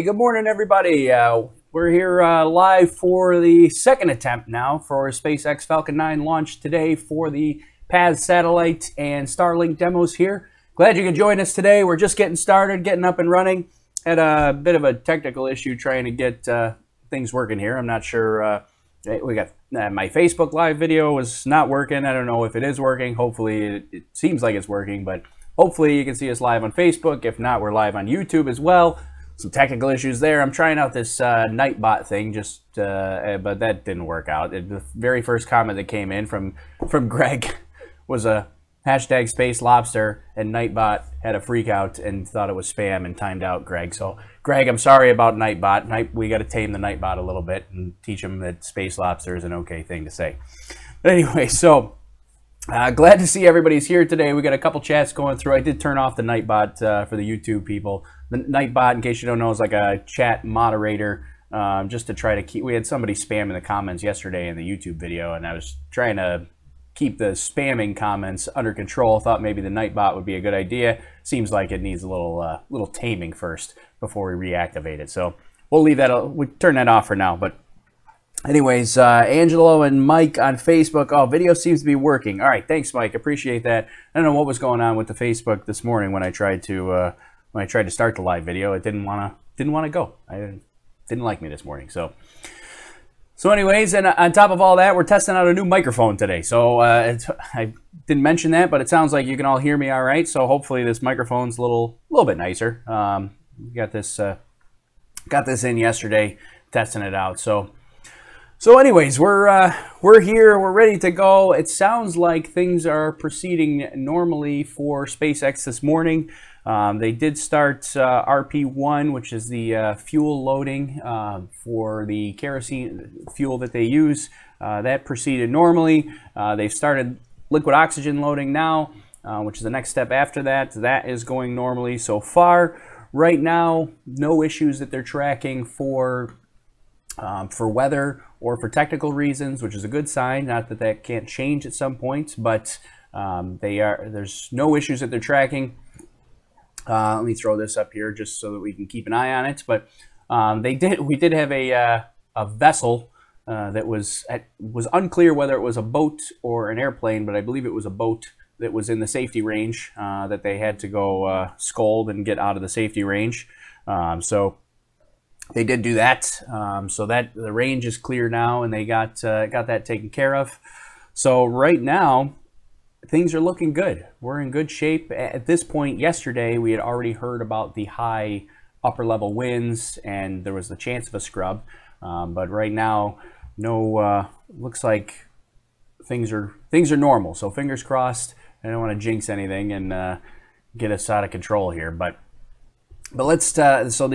good morning, everybody. We're here live for the second attempt now for SpaceX Falcon 9 launch today for the PAZ satellite and Starlink demos here. Glad you could join us today. We're just getting started, getting up and running. Had a bit of a technical issue trying to get things working here. I'm not sure. We got my Facebook live video was not working. I don't know if it is working. Hopefully it seems like it's working, but hopefully you can see us live on Facebook. If not, we're live on YouTube as well. Some technical issues there. I'm trying out this Nightbot thing, but that didn't work out. The very first comment that came in from Greg was a hashtag space lobster, and Nightbot had a freak out and thought it was spam and timed out Greg. So Greg, I'm sorry about Nightbot. We got to tame the Nightbot a little bit and teach him that space lobster is an okay thing to say. But anyway, so glad to see everybody's here today. We got a couple chats going through. I did turn off the Nightbot for the YouTube people. The Nightbot, in case you don't know, is like a chat moderator, just to try to keep. We had somebody spam in the comments yesterday in the YouTube video, and I was trying to keep the spamming comments under control. Thought maybe the Nightbot would be a good idea. Seems like it needs a little taming first before we reactivate it. So we'll leave that. We turn that off for now. But anyways, Angelo and Mike on Facebook. Oh, video seems to be working. All right, thanks, Mike. Appreciate that. I don't know what was going on with the Facebook this morning when I tried to start the live video. It didn't want to go. I didn't like me this morning. So anyways, and on top of all that, we're testing out a new microphone today. So I didn't mention that, but it sounds like you can all hear me all right. So hopefully this microphone's a little bit nicer. Got this in yesterday, testing it out. So anyways, we're here, we're ready to go. It sounds like things are proceeding normally for SpaceX this morning. They did start RP1, which is the fuel loading for the kerosene fuel that they use. That proceeded normally. They've started liquid oxygen loading now, which is the next step after that. That is going normally so far. Right now, no issues that they're tracking for weather or for technical reasons, which is a good sign. Not that that can't change at some point, but there's no issues that they're tracking. Let me throw this up here just so that we can keep an eye on it. But we did have a vessel that was unclear whether it was a boat or an airplane, but I believe it was a boat that was in the safety range that they had to go scold and get out of the safety range. So they did do that. So that the range is clear now, and they got that taken care of. So right now, things are looking good. We're in good shape. At this point, yesterday, we had already heard about the high upper level winds, and there was the chance of a scrub. But right now, looks like things are normal. So fingers crossed. I don't want to jinx anything and get us out of control here. But let's so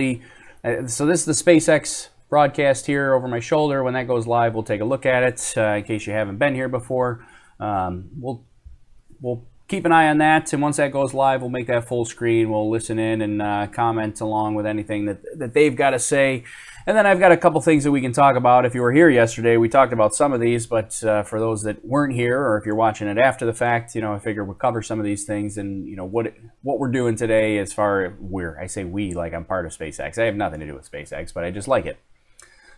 this is the SpaceX broadcast here over my shoulder. When that goes live, we'll take a look at it in case you haven't been here before. We'll keep an eye on that, and once that goes live, we'll make that full screen. We'll listen in and comment along with anything that they've got to say. And then I've got a couple things that we can talk about. If you were here yesterday, we talked about some of these, but for those that weren't here, or if you're watching it after the fact, I figure we'll cover some of these things and what we're doing today as far I say we like I'm part of SpaceX. I have nothing to do with SpaceX, but I just like it.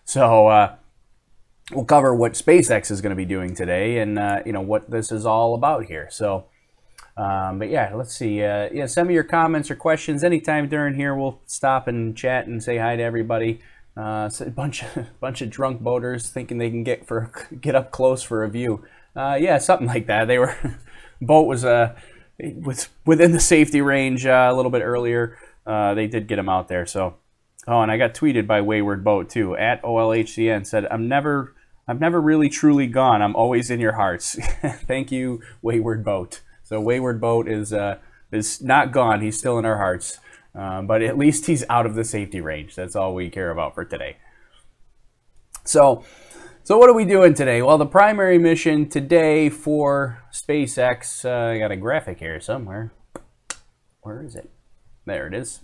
So we'll cover what SpaceX is going to be doing today and, what this is all about here. So, but yeah, let's see. Send me your comments or questions anytime during here. We'll stop and chat and say hi to everybody. A bunch of drunk boaters thinking they can get up close for a view. Yeah, something like that. Boat was within the safety range a little bit earlier. They did get him out there. So, oh, and I got tweeted by Wayward Boat too. At OLHCN said, I'm never really truly gone. I'm always in your hearts. Thank you, Wayward Boat. So Wayward Boat is not gone. He's still in our hearts. But at least he's out of the safety range. That's all we care about for today. So what are we doing today? Well, the primary mission today for SpaceX, I got a graphic here somewhere. Where is it? There it is.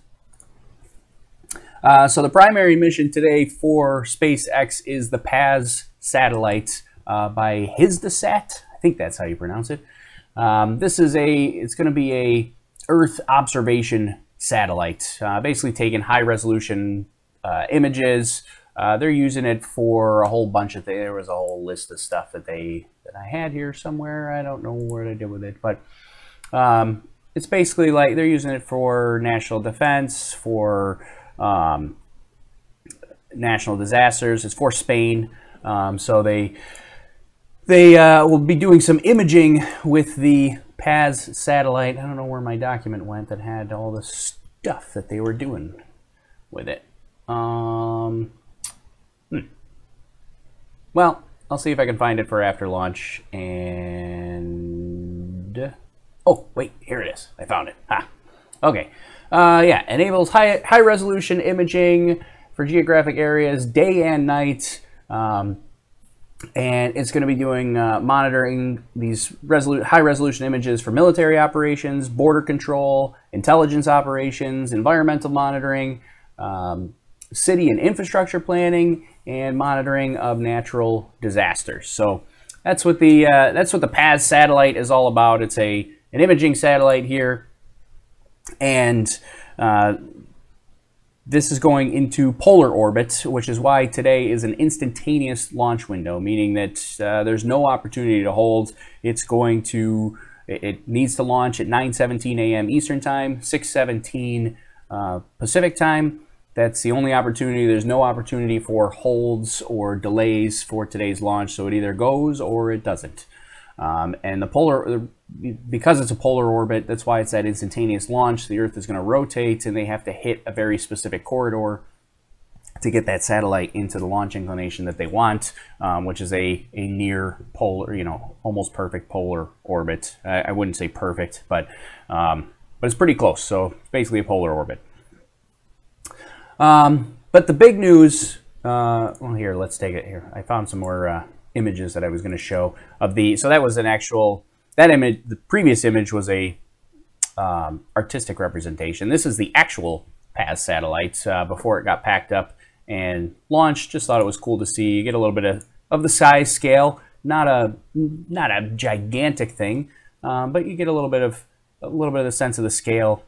So the primary mission today for SpaceX is the PAZ satellite by Hisdesat. I think that's how you pronounce it. It's going to be a Earth observation satellite, basically taking high resolution images. They're using it for a whole bunch of things. There was a whole list of stuff that I had here somewhere. I don't know what I did with it, but it's basically like they're using it for national defense, for national disasters. It's for Spain, so they will be doing some imaging with the PAZ satellite. I don't know where my document went that had all the stuff that they were doing with it. Well, I'll see if I can find it for after launch. And oh, wait, here it is. I found it. Okay. Yeah, enables high resolution imaging for geographic areas, day and night. And it's going to be doing monitoring these high resolution images for military operations, border control, intelligence operations, environmental monitoring, city and infrastructure planning, and monitoring of natural disasters. So that's what the PAZ satellite is all about. It's an imaging satellite here, and this is going into polar orbit, which is why today is an instantaneous launch window, meaning that there's no opportunity to hold. It needs to launch at 9:17 a.m. Eastern Time, 6:17 Pacific Time. That's the only opportunity. There's no opportunity for holds or delays for today's launch, so it either goes or it doesn't. And because it's a polar orbit, that's why it's that instantaneous launch. The Earth is going to rotate, and they have to hit a very specific corridor to get that satellite into the launch inclination that they want, which is a near polar, almost perfect polar orbit. I wouldn't say perfect, but it's pretty close. So it's basically a polar orbit. But the big news, well, here, let's take it here. I found some more images that I was going to show of so that was an actual, that image, the previous image was a artistic representation. This is the actual PAZ satellite before it got packed up and launched. Just thought it was cool to see. You get a little bit of the size scale, not a gigantic thing, but you get a little bit of the sense of the scale.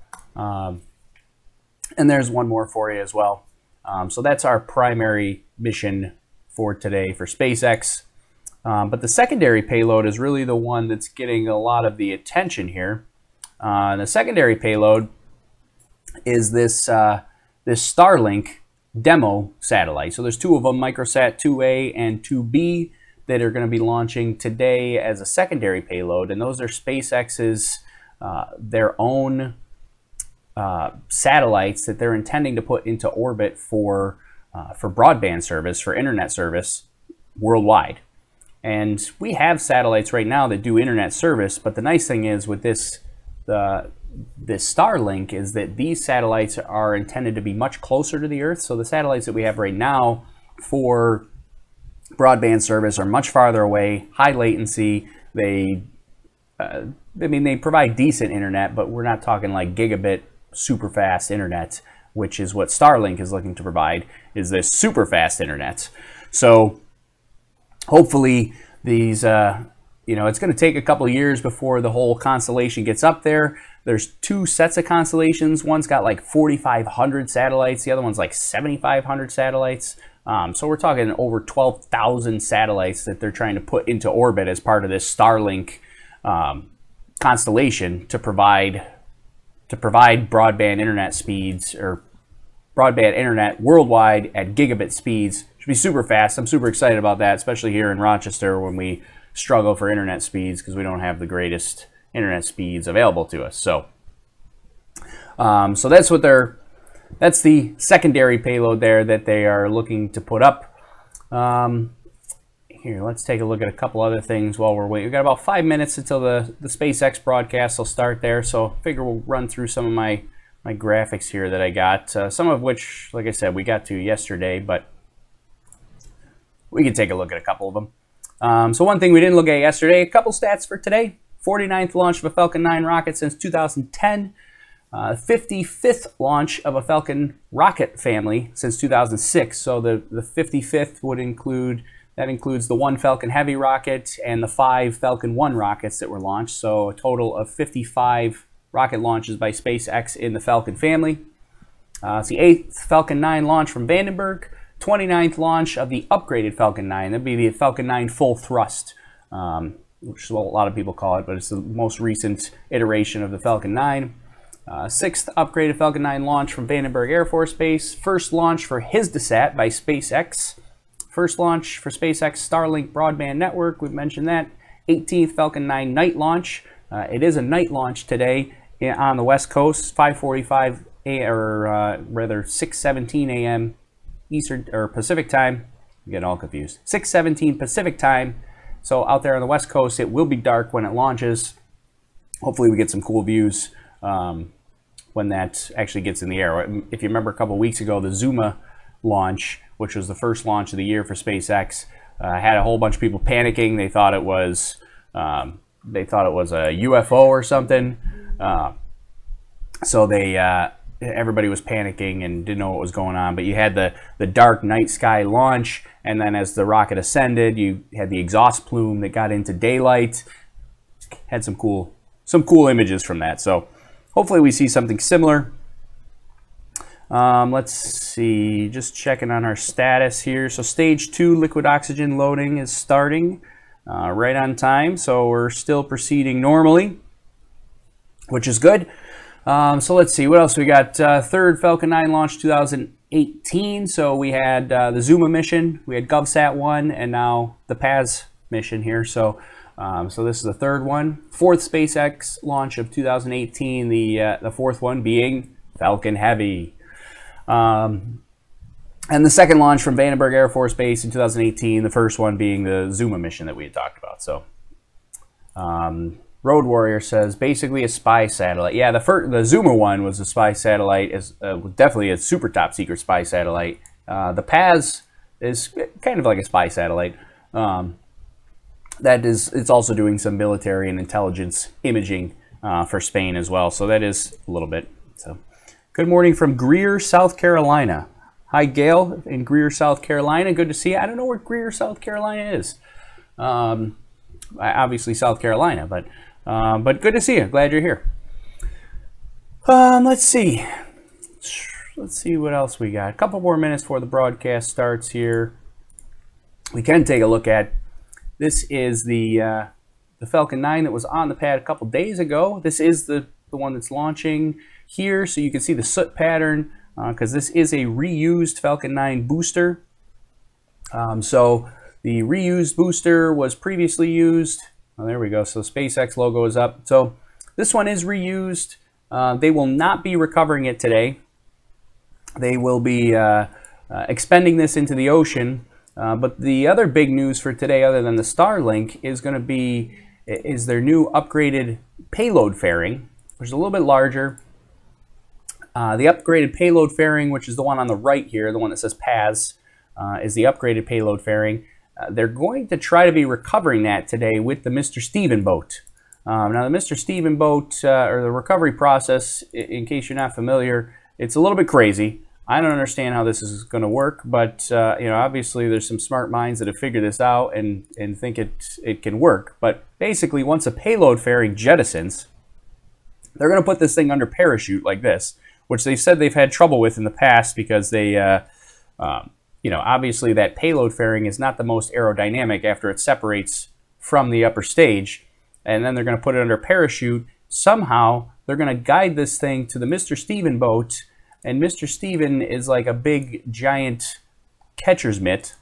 And there's one more for you as well. So that's our primary mission for today for SpaceX. But the secondary payload is really the one that's getting a lot of the attention here. The secondary payload is this Starlink demo satellite. So there's two of them, Microsat 2A and 2B, that are going to be launching today as a secondary payload. And those are SpaceX's their own satellites that they're intending to put into orbit for broadband service, for internet service worldwide. And we have satellites right now that do internet service, but the nice thing is with this Starlink is that these satellites are intended to be much closer to the Earth. So the satellites that we have right now for broadband service are much farther away, high latency. They provide decent internet, but we're not talking like gigabit super fast internet, which is what Starlink is looking to provide, is this super fast internet. So hopefully these, it's going to take a couple of years before the whole constellation gets up there. There's two sets of constellations. One's got like 4,500 satellites. The other one's like 7,500 satellites. So we're talking over 12,000 satellites that they're trying to put into orbit as part of this Starlink constellation to provide broadband internet speeds, or broadband internet worldwide at gigabit speeds. Should be super fast. I'm super excited about that, especially here in Rochester when we struggle for internet speeds because we don't have the greatest internet speeds available to us. So that's that's the secondary payload there that they are looking to put up. Here, let's take a look at a couple other things while we're waiting. We've got about 5 minutes until the SpaceX broadcast will start there, so I figure we'll run through some of my graphics here that I got, some of which, like I said, we got to yesterday, but we can take a look at a couple of them. So one thing we didn't look at yesterday, a couple stats for today. 49th launch of a Falcon 9 rocket since 2010. 55th launch of a Falcon rocket family since 2006. So the 55th would includes the one Falcon Heavy rocket and the 5 Falcon 1 rockets that were launched. So a total of 55 rocket launches by SpaceX in the Falcon family. It's the 8th Falcon 9 launch from Vandenberg, 29th launch of the upgraded Falcon 9. That'd be the Falcon 9 full thrust, which is what a lot of people call it, but it's the most recent iteration of the Falcon 9. 6th upgraded Falcon 9 launch from Vandenberg Air Force Base. First launch for HisDesat by SpaceX. First launch for SpaceX Starlink broadband network. We've mentioned that. 18th Falcon 9 night launch. It is a night launch today on the West Coast, 5:45 a.m. or rather 6:17 a.m. Eastern or Pacific time. I'm getting all confused. 6:17 Pacific time. So out there on the West Coast, it will be dark when it launches. Hopefully, we get some cool views when that actually gets in the air. If you remember a couple weeks ago, the Zuma launch, which was the first launch of the year for SpaceX, had a whole bunch of people panicking. They thought it was a UFO or something. So everybody was panicking and didn't know what was going on. But you had the dark night sky launch, and then as the rocket ascended, you had the exhaust plume that got into daylight. Had some cool images from that. So hopefully we see something similar. Let's see, just checking on our status here. So stage 2 liquid oxygen loading is starting right on time. So we're still proceeding normally, which is good. So let's see, what else we got? Third Falcon 9 launch 2018. So we had the Zuma mission, we had GovSat 1, and now the PAZ mission here. So this is the third one. Fourth SpaceX launch of 2018, the fourth one being Falcon Heavy. And the second launch from Vandenberg Air Force Base in 2018, the first one being the Zuma mission that we had talked about. So Road Warrior says, basically a spy satellite. Yeah, the Zuma one was a spy satellite, definitely a super top secret spy satellite. The PAZ is kind of like a spy satellite. It's also doing some military and intelligence imaging for Spain as well. So that is a little bit. So good morning from Greer, South Carolina. Hi, Gail in Greer, South Carolina. Good to see you. I don't know where Greer, South Carolina is. Obviously South Carolina, but good to see you. Glad you're here. Let's see. Let's see what else we got. A couple more minutes before the broadcast starts here. We can take a look at. This is the Falcon 9 that was on the pad a couple days ago. This is the one that's launching here, so you can see the soot pattern because this is a reused Falcon 9 booster. So the reused booster was previously used. Oh, there we go. So SpaceX logo is up. So this one is reused. They will not be recovering it today. They will be expending this into the ocean. But the other big news for today, other than the Starlink, is going to be their new upgraded payload fairing, which is a little bit larger. The upgraded payload fairing, which is the one on the right here, the one that says PAZ, is the upgraded payload fairing. They're going to try to be recovering that today with the Mr. Steven boat. Now, the Mr. Steven boat, or the recovery process, in case you're not familiar, it's a little bit crazy. I don't understand how this is going to work, but obviously there's some smart minds that have figured this out and think it can work. But basically, once a payload fairing jettisons, they're going to put this thing under parachute like this, which they've said they've had trouble with in the past because they, obviously that payload fairing is not the most aerodynamic after it separates from the upper stage, and then they're going to put it under parachute. Somehow, they're going to guide this thing to the Mr. Steven boat. And Mr. Steven is like a big, giant catcher's mitt.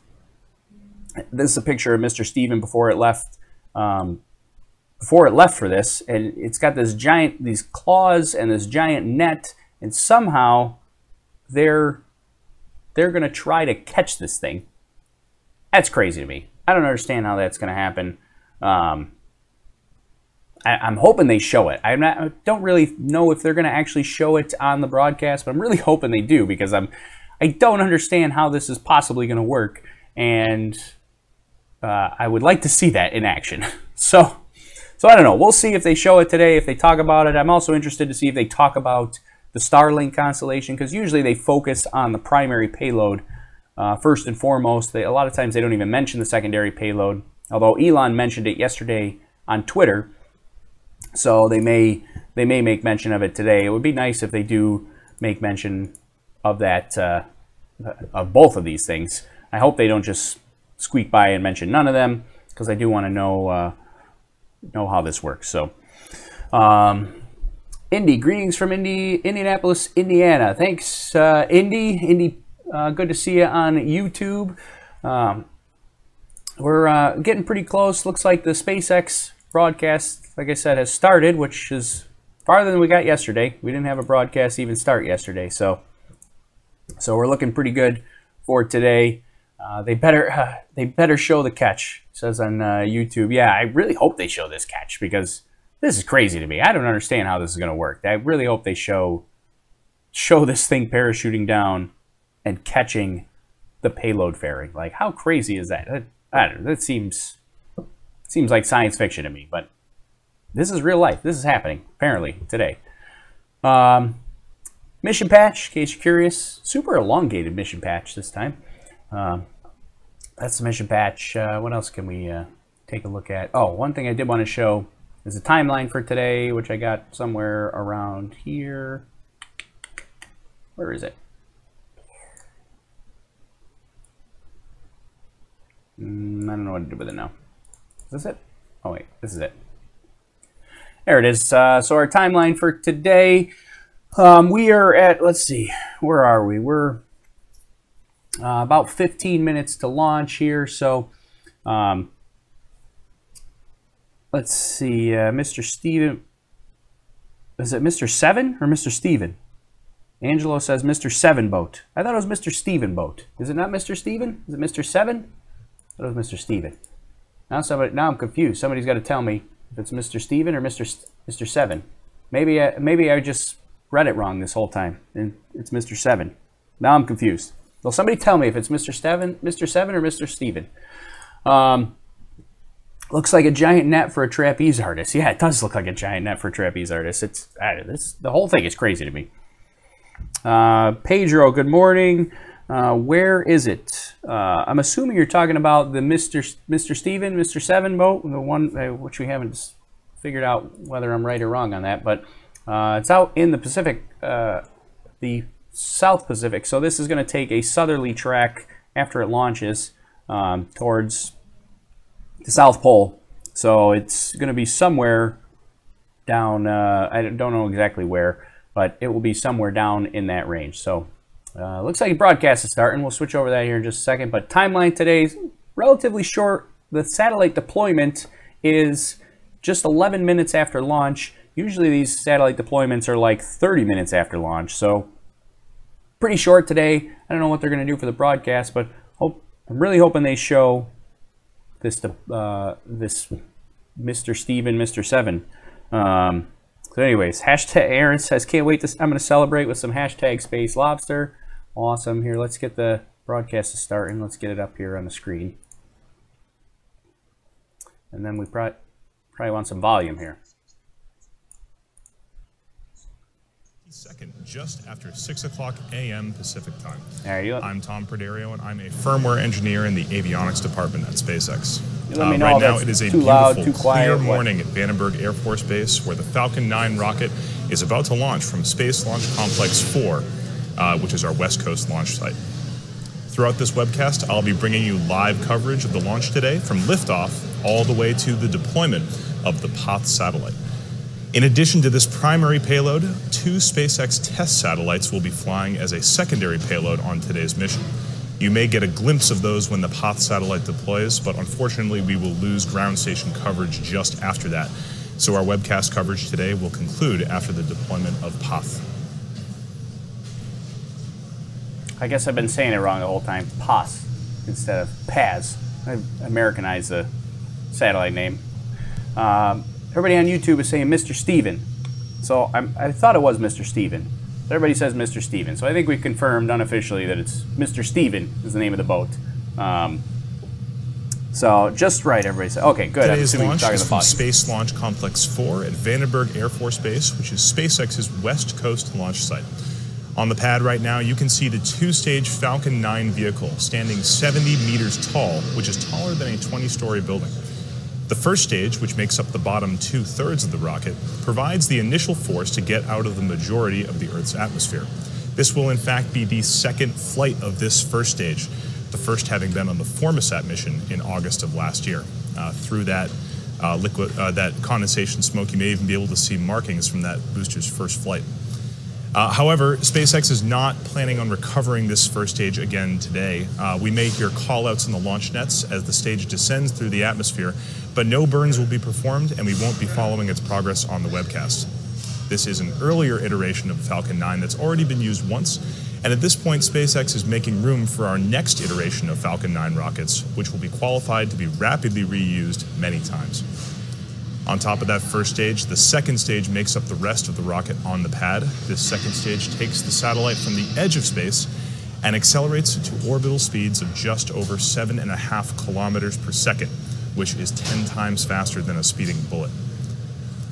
This is a picture of Mr. Steven before it left for this. And it's got these claws and this giant net. And somehow they're going to try to catch this thing. That's crazy to me. I don't understand how that's going to happen. I'm hoping they show it. I don't really know if they're going to actually show it on the broadcast, but I'm really hoping they do because I don't understand how this is possibly going to work, and I would like to see that in action. So I don't know. We'll see if they show it today, if they talk about it. I'm also interested to see if they talk about the Starlink constellation because usually they focus on the primary payload first and foremost. A lot of times they don't even mention the secondary payload, although Ilan mentioned it yesterday on Twitter. So they may make mention of it today. It would be nice if they do make mention of that of both of these things. I hope they don't just squeak by and mention none of them, because I do want to know how this works. So, Indy, greetings from Indianapolis, Indiana. Thanks, Indy. Good to see you on YouTube. We're getting pretty close. Looks like the SpaceX broadcast, like I said, has started, which is farther than we got yesterday. We didn't have a broadcast even start yesterday, so we're looking pretty good for today. They better show the catch, it says on YouTube. Yeah, I really hope they show this catch, because this is crazy to me. I don't understand how this is going to work. I really hope they show this thing parachuting down and catching the payload fairing. Like, how crazy is that? I don't know. That seems like science fiction to me, but this is real life. This is happening, apparently, today. Mission patch, in case you're curious. Super elongated mission patch this time. That's the mission patch. What else can we take a look at? Oh, one thing I did want to show is the timeline for today, which I got somewhere around here. Where is it? I don't know what to do with it now. Is this it? Oh wait, this is it. There it is. So our timeline for today, we are at, let's see, where are we? We're about 15 minutes to launch here. So let's see, Mr. Steven, is it Mr. 7 or Mr. Steven? Angelo says Mr. 7 boat. I thought it was Mr. Steven boat. Is it not Mr. Steven? Is it Mr. 7? I thought it was Mr. Steven. Now I'm confused. Somebody's got to tell me if it's Mr. Steven or Mr. 7. Maybe I just read it wrong this whole time, and it's Mr. 7. Now I'm confused. Will somebody tell me if it's Mr. 7 or Mr. Steven? Looks like a giant net for a trapeze artist. Yeah, it does look like a giant net for a trapeze artist. The whole thing is crazy to me. Pedro, good morning. Where is it? I'm assuming you're talking about the Mr. Steven, Mr. 7 boat, the one which we haven't figured out whether I'm right or wrong on that, but it's out in the Pacific, the South Pacific. So this is going to take a southerly track after it launches towards the South Pole. So it's going to be somewhere down, I don't know exactly where, but it will be somewhere down in that range. So looks like the broadcast is starting. We'll switch over that here in just a second. But timeline today is relatively short. The satellite deployment is just 11 minutes after launch. Usually these satellite deployments are like 30 minutes after launch. So pretty short today. I don't know what they're going to do for the broadcast, but I'm really hoping they show this this Mr. Steven, Mr. 7. So anyways, hashtag Aaron says, can't wait I'm going to celebrate with some hashtag Space Lobster. Awesome. Here, let's get the broadcast to start, and let's get it up here on the screen. And then we probably want some volume here. Second, just after 6 o'clock a.m. Pacific time. There you go. I'm Tom Perderio, and I'm a firmware engineer in the avionics department at SpaceX. Let me know right if now, it's it is a too beautiful, loud, too quiet, clear morning at Vandenberg Air Force Base, where the Falcon 9 rocket is about to launch from Space Launch Complex 4, which is our West Coast launch site. Throughout this webcast, I'll be bringing you live coverage of the launch today, from liftoff all the way to the deployment of the POTH satellite. In addition to this primary payload, 2 SpaceX test satellites will be flying as a secondary payload on today's mission. You may get a glimpse of those when the POTH satellite deploys, but unfortunately we will lose ground station coverage just after that. So our webcast coverage today will conclude after the deployment of POTH. I guess I've been saying it wrong the whole time. POTH instead of PAZ. I Americanized the satellite name. Everybody on YouTube is saying Mr. Steven. So I thought it was Mr. Steven. Everybody says Mr. Steven. So I think we confirmed unofficially that it's Mr. Steven is the name of the boat. So just right, everybody said. Okay, good. Today's launch is from Space Launch Complex 4 at Vandenberg Air Force Base, which is SpaceX's West Coast launch site. On the pad right now, you can see the 2-stage Falcon 9 vehicle standing 70 meters tall, which is taller than a 20-story building. The first stage, which makes up the bottom 2/3 of the rocket, provides the initial force to get out of the majority of the Earth's atmosphere. This will in fact be the second flight of this first stage, the first having been on the Formosat mission in August of last year. Through that that condensation smoke, you may even be able to see markings from that booster's first flight. However, SpaceX is not planning on recovering this first stage again today. We may hear call-outs in the launch nets as the stage descends through the atmosphere, but no burns will be performed and we won't be following its progress on the webcast. This is an earlier iteration of Falcon 9 that's already been used once, and at this point SpaceX is making room for our next iteration of Falcon 9 rockets, which will be qualified to be rapidly reused many times. On top of that first stage, the second stage makes up the rest of the rocket on the pad. This second stage takes the satellite from the edge of space and accelerates it to orbital speeds of just over 7.5 kilometers per second, which is 10 times faster than a speeding bullet.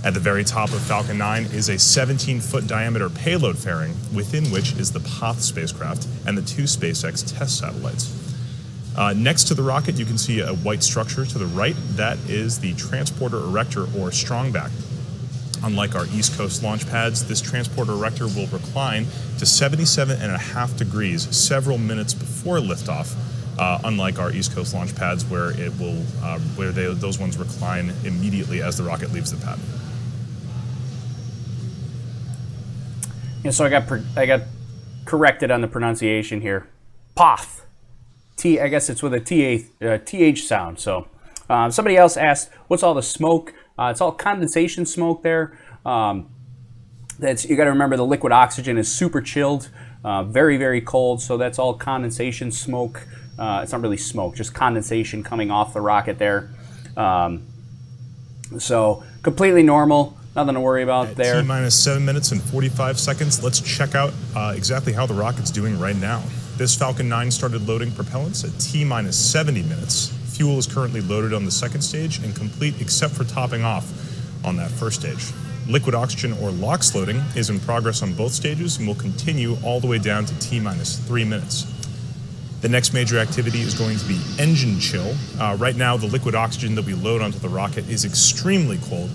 At the very top of Falcon 9 is a 17-foot diameter payload fairing, within which is the POTH spacecraft and the 2 SpaceX test satellites. Next to the rocket, you can see a white structure to the right. That is the transporter erector, or strongback. Unlike our East Coast launch pads, this transporter erector will recline to 77.5 degrees several minutes before liftoff, unlike our East Coast launch pads where it will, those ones recline immediately as the rocket leaves the pad. Yeah, so I got corrected on the pronunciation here. POTH. I guess it's with a TH sound. So somebody else asked, what's all the smoke? It's all condensation smoke there. You got to remember the liquid oxygen is super chilled, very, very cold. So that's all condensation smoke. It's not really smoke, just condensation coming off the rocket there. So completely normal. Nothing to worry about there. T-minus 7 minutes and 45 seconds. Let's check out exactly how the rocket's doing right now. This Falcon 9 started loading propellants at T-minus 70 minutes. Fuel is currently loaded on the second stage and complete except for topping off on that first stage. Liquid oxygen or LOX loading is in progress on both stages and will continue all the way down to T-minus 3 minutes. The next major activity is going to be engine chill. Right now, the liquid oxygen that we load onto the rocket is extremely cold,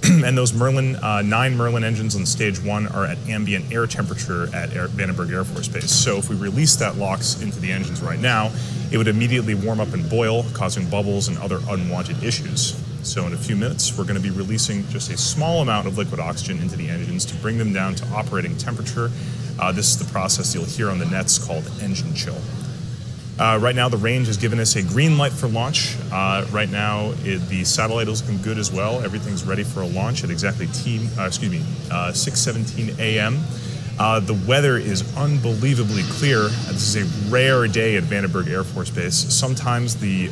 and those 9 Merlin engines on stage 1 are at ambient air temperature at Vandenberg Air Force Base. So if we release that LOX into the engines right now, it would immediately warm up and boil, causing bubbles and other unwanted issues. So in a few minutes, we're going to be releasing just a small amount of liquid oxygen into the engines to bring them down to operating temperature. This is the process you'll hear on the nets called engine chill. Right now, the range has given us a green light for launch. Right now, the satellite is looking good as well. Everything's ready for a launch at exactly 6:17 a.m. The weather is unbelievably clear. This is a rare day at Vandenberg Air Force Base. Sometimes the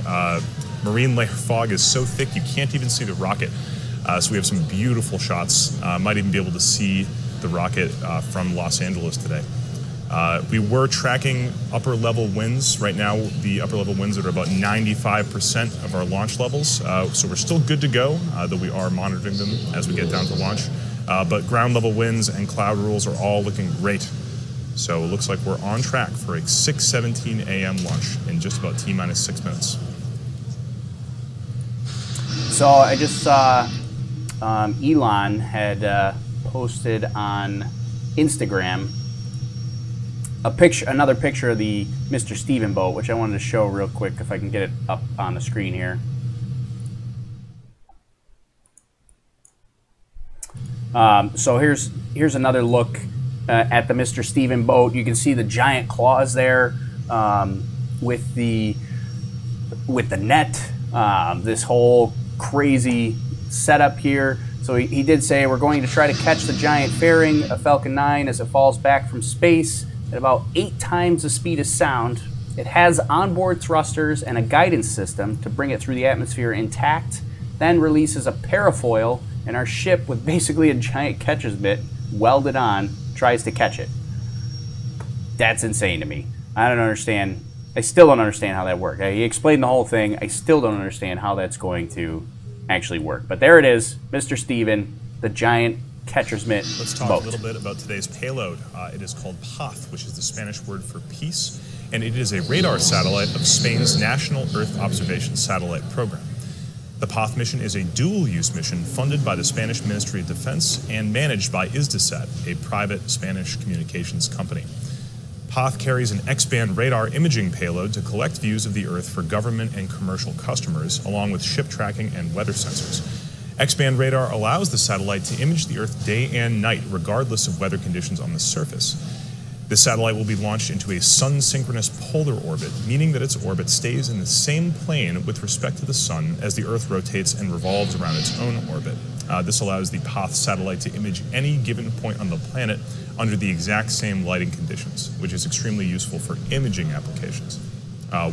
marine layer fog is so thick you can't even see the rocket. So we have some beautiful shots. Might even be able to see the rocket from Los Angeles today. We were tracking upper level winds. Right now, the upper level winds are about 95% of our launch levels. So we're still good to go, though we are monitoring them as we get down to launch. But ground level winds and cloud rules are all looking great. So it looks like we're on track for a 6:17 a.m. launch in just about T-minus 6 minutes. So I just saw Ilan had posted on Instagram another picture of the Mr. Steven boat, which I wanted to show real quick if I can get it up on the screen here. So here's another look at the Mr. Steven boat. You can see the giant claws there with the net. This whole crazy setup here. So he did say we're going to try to catch the giant fairing of Falcon 9 as it falls back from space at about 8 times the speed of sound. It has onboard thrusters and a guidance system to bring it through the atmosphere intact, then releases a parafoil, and our ship, with basically a giant catcher's mitt welded on, tries to catch it. That's insane to me. I don't understand. I still don't understand how that worked. He explained the whole thing. I still don't understand how that's going to actually work. But there it is, Mr. Steven, the giant catcher's mitt boat. Let's talk a little bit about today's payload. It is called POTH, which is the Spanish word for peace, and it is a radar satellite of Spain's National Earth Observation Satellite Program. The PATH mission is a dual-use mission funded by the Spanish Ministry of Defense and managed by Isdesat, a private Spanish communications company. PATH carries an X-band radar imaging payload to collect views of the Earth for government and commercial customers, along with ship tracking and weather sensors. X-band radar allows the satellite to image the Earth day and night, regardless of weather conditions on the surface. This satellite will be launched into a sun-synchronous polar orbit, meaning that its orbit stays in the same plane with respect to the Sun as the Earth rotates and revolves around its own orbit. This allows the PATH satellite to image any given point on the planet under the exact same lighting conditions, which is extremely useful for imaging applications.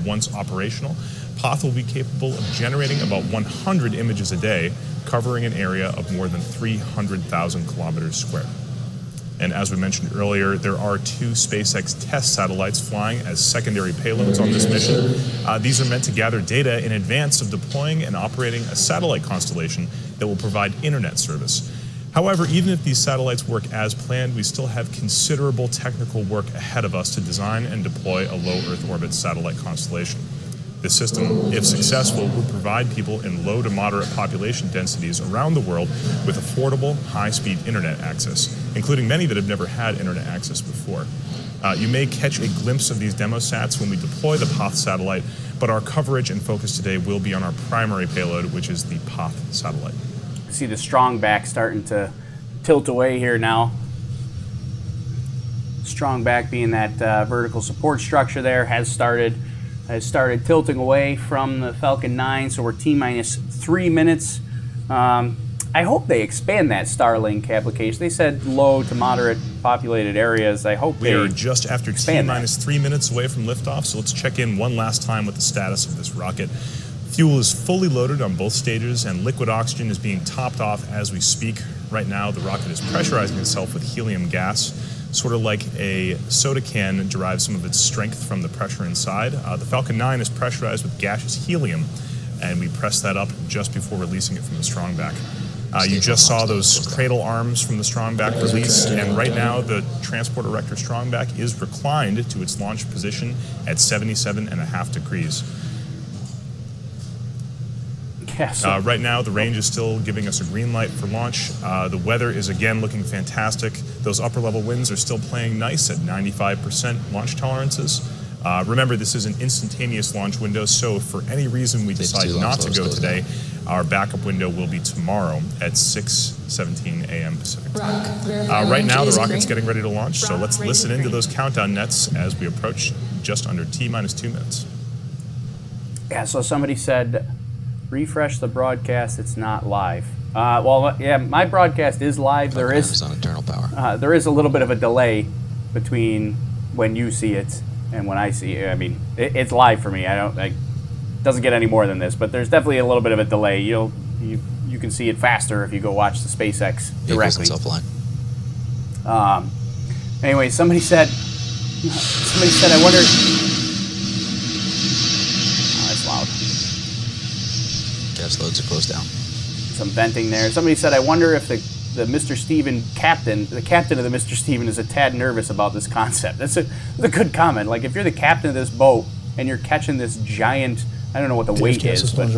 Once operational, PATH will be capable of generating about 100 images a day, covering an area of more than 300,000 kilometers square. And as we mentioned earlier, there are 2 SpaceX test satellites flying as secondary payloads on this mission. These are meant to gather data in advance of deploying and operating a satellite constellation that will provide internet service. However, even if these satellites work as planned, we still have considerable technical work ahead of us to design and deploy a low Earth orbit satellite constellation. This system, if successful, would provide people in low to moderate population densities around the world with affordable, high-speed internet access, including many that have never had internet access before. You may catch a glimpse of these demo sats when we deploy the PATH satellite, but our coverage and focus today will be on our primary payload, which is the PATH satellite. See the strong back starting to tilt away here now. Strong back being that vertical support structure there has started tilting away from the Falcon 9, so we're T-minus 3 minutes. I hope they expand that Starlink application. They said low to moderate populated areas. I hope we are just after T-minus 3 minutes away from liftoff, so let's check in one last time with the status of this rocket. Fuel is fully loaded on both stages, and liquid oxygen is being topped off as we speak. Right now, the rocket is pressurizing itself with helium gas, sort of like a soda can derives some of its strength from the pressure inside. The Falcon 9 is pressurized with gaseous helium, and we press that up just before releasing it from the strong back. You just saw those cradle arms from the strong back release, and right now the transport erector strong back is reclined to its launch position at 77.5 degrees. Right now, the range is still giving us a green light for launch. The weather is again looking fantastic. Those upper level winds are still playing nice at 95% launch tolerances. Remember, this is an instantaneous launch window, so if for any reason we decide not to go today, our backup window will be tomorrow at 6:17 a.m. Pacific time. Right now, the rocket's getting ready to launch, so let's listen into those countdown nets as we approach just under T-minus 2 minutes. Yeah, so somebody said, refresh the broadcast, it's not live. Well, yeah, my broadcast is live. There is on internal power. There is a little bit of a delay between when you see it and when I see it. I mean, it's live for me. It doesn't get any more than this, but there's definitely a little bit of a delay. You can see it faster if you go watch the SpaceX directly. Anyway, somebody said, I wonder. Oh, that's loud. Gas loads are closed down. Some venting there. Somebody said, I wonder if the Mr. Steven captain, the captain of the Mr. Steven is a tad nervous about this concept. That's a good comment. Like, if you're the captain of this boat and you're catching this giant, I don't know what the weight is, but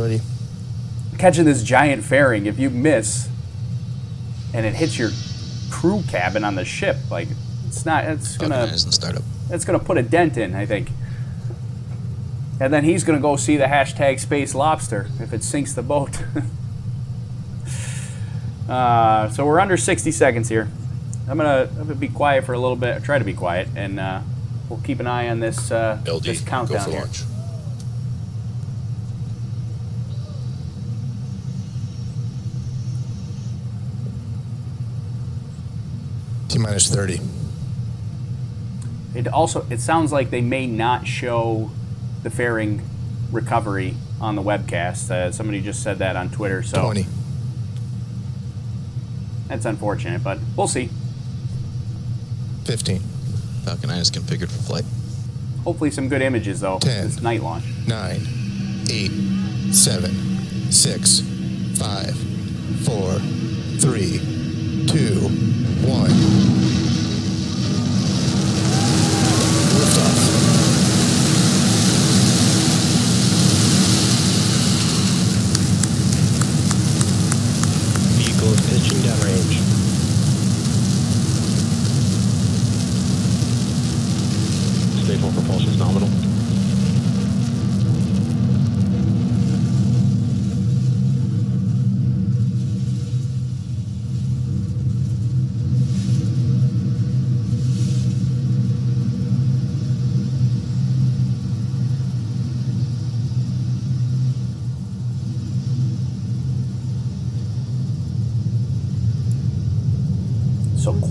catching this giant fairing, if you miss and it hits your crew cabin on the ship, like, it's gonna put a dent in, I think. And then he's gonna go see the hashtag Space Lobster if it sinks the boat. So we're under 60 seconds here. I'm gonna be quiet for a little bit, try to be quiet, and we'll keep an eye on this this countdown here. Launch. T-minus 30. It sounds like they may not show the fairing recovery on the webcast. Somebody just said that on Twitter. So 20. That's unfortunate, but we'll see. 15. Falcon 9 is configured for flight. Hopefully some good images, though. 10. This night launch. 9, 8, 7, 6, 5, 4, 3, 2, 1. Liftoff.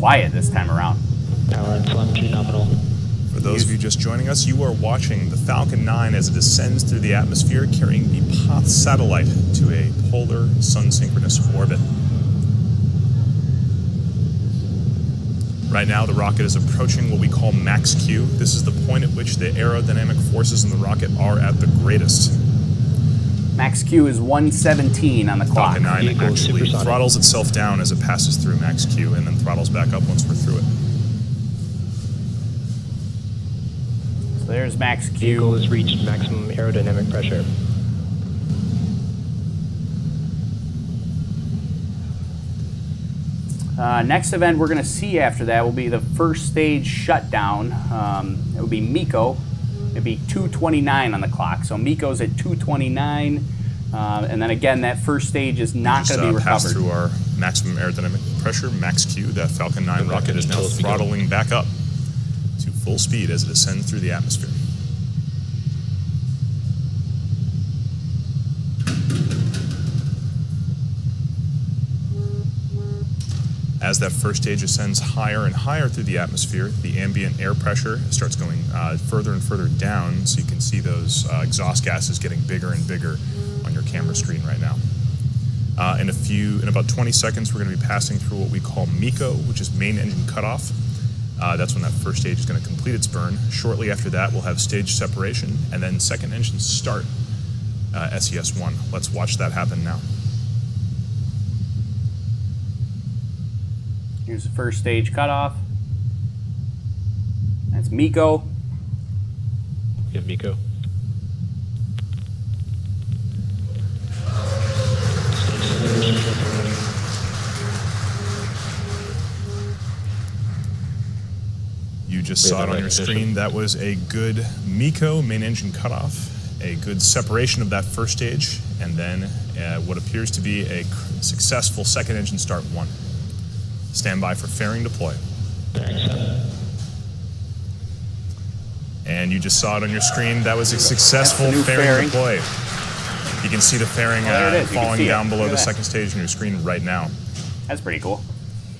quiet this time around. Power and telemetry nominal. For those of you just joining us, you are watching the Falcon 9 as it descends through the atmosphere, carrying the POTH satellite to a polar sun-synchronous orbit. Right now, the rocket is approaching what we call max Q. This is the point at which the aerodynamic forces in the rocket are at the greatest. Max Q is 117 on the clock. Falcon 9 Vehicle actually supersonic. throttles itself down as it passes through max Q and then throttles back up once we're through it. So there's max Vehicle Q. has reached maximum aerodynamic pressure. Next event we're going to see after that will be the first stage shutdown. It will be MECO. It'll be 2:29 on the clock. So MECO's at 2:29, and then again that first stage is not going to be Pass recovered. through our maximum aerodynamic pressure, max Q. That Falcon 9 rocket is now until it begins. throttling back up to full speed as it ascends through the atmosphere. As that first stage ascends higher and higher through the atmosphere, the ambient air pressure starts going further and further down, so you can see those exhaust gases getting bigger and bigger on your camera screen right now. In about 20 seconds, we're going to be passing through what we call MECO, which is main engine cutoff. That's when that first stage is going to complete its burn. Shortly after that, we'll have stage separation, and then second engine start, SES-1. Let's watch that happen now. Here's the first stage cutoff. That's MECO. Yeah, MECO. You just saw it on your screen. That was a good MECO, main engine cutoff, a good separation of that first stage, and then what appears to be a successful second engine start 1. Stand by for fairing deploy. And you just saw it on your screen. That was a successful fairing deploy. You can see the fairing falling down below the second stage on your screen right now. That's pretty cool.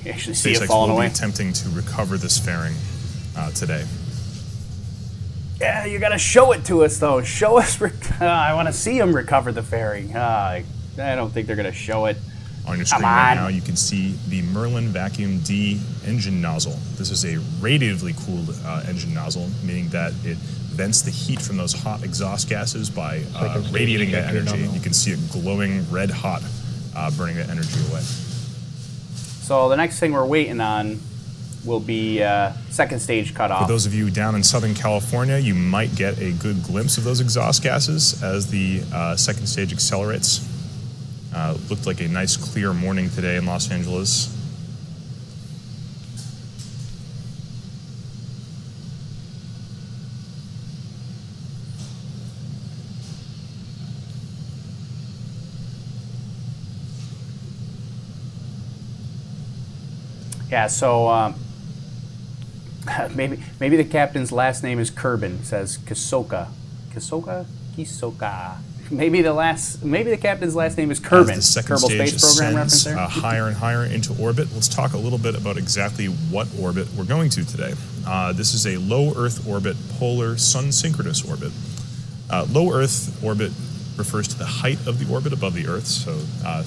You actually see it SpaceX falling will away. be attempting to recover this fairing today. Yeah, you got to show it to us though. Show us. I want to see them recover the fairing. I don't think they're going to show it. On your screen right now, you can see the Merlin Vacuum D engine nozzle. This is a radiatively cooled engine nozzle, meaning that it vents the heat from those hot exhaust gases by radiating that energy. You can see it glowing red hot, burning that energy away. So the next thing we're waiting on will be second stage cutoff. For those of you down in Southern California, you might get a good glimpse of those exhaust gases as the second stage accelerates. Looked like a nice clear morning today in Los Angeles. Yeah, so maybe the captain's last name is Kerbin. It says Kisoka. Kisoka. Maybe the captain's last name is Kerbin. As the second Kerbal stage Space Program ascends reference there. higher and higher into orbit, let's talk a little bit about exactly what orbit we're going to today. This is a low Earth orbit, polar sun-synchronous orbit. Low Earth orbit refers to the height of the orbit above the Earth, so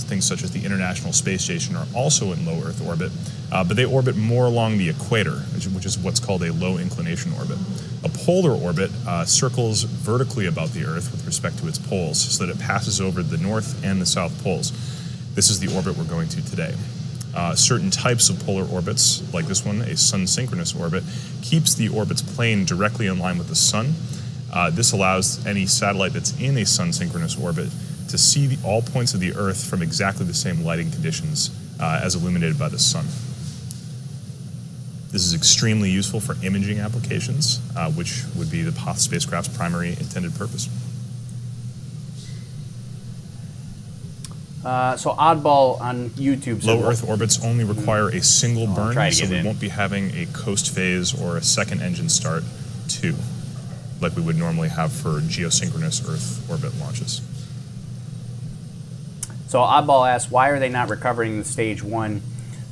things such as the International Space Station are also in low Earth orbit, but they orbit more along the equator, which is what's called a low inclination orbit. A polar orbit circles vertically about the Earth with respect to its poles, so that it passes over the north and the south poles. This is the orbit we're going to today. Certain types of polar orbits, like this one, a sun-synchronous orbit, keeps the orbit's plane directly in line with the sun. This allows any satellite that's in a sun-synchronous orbit to see all points of the Earth from exactly the same lighting conditions as illuminated by the sun. This is extremely useful for imaging applications, which would be the POTH spacecraft's primary intended purpose. So Oddball on YouTube. Low Earth orbits only require a single burn, so we in. won't be having a coast phase or a second engine start 2, like we would normally have for geosynchronous Earth orbit launches. So Oddball asks, why are they not recovering the stage 1?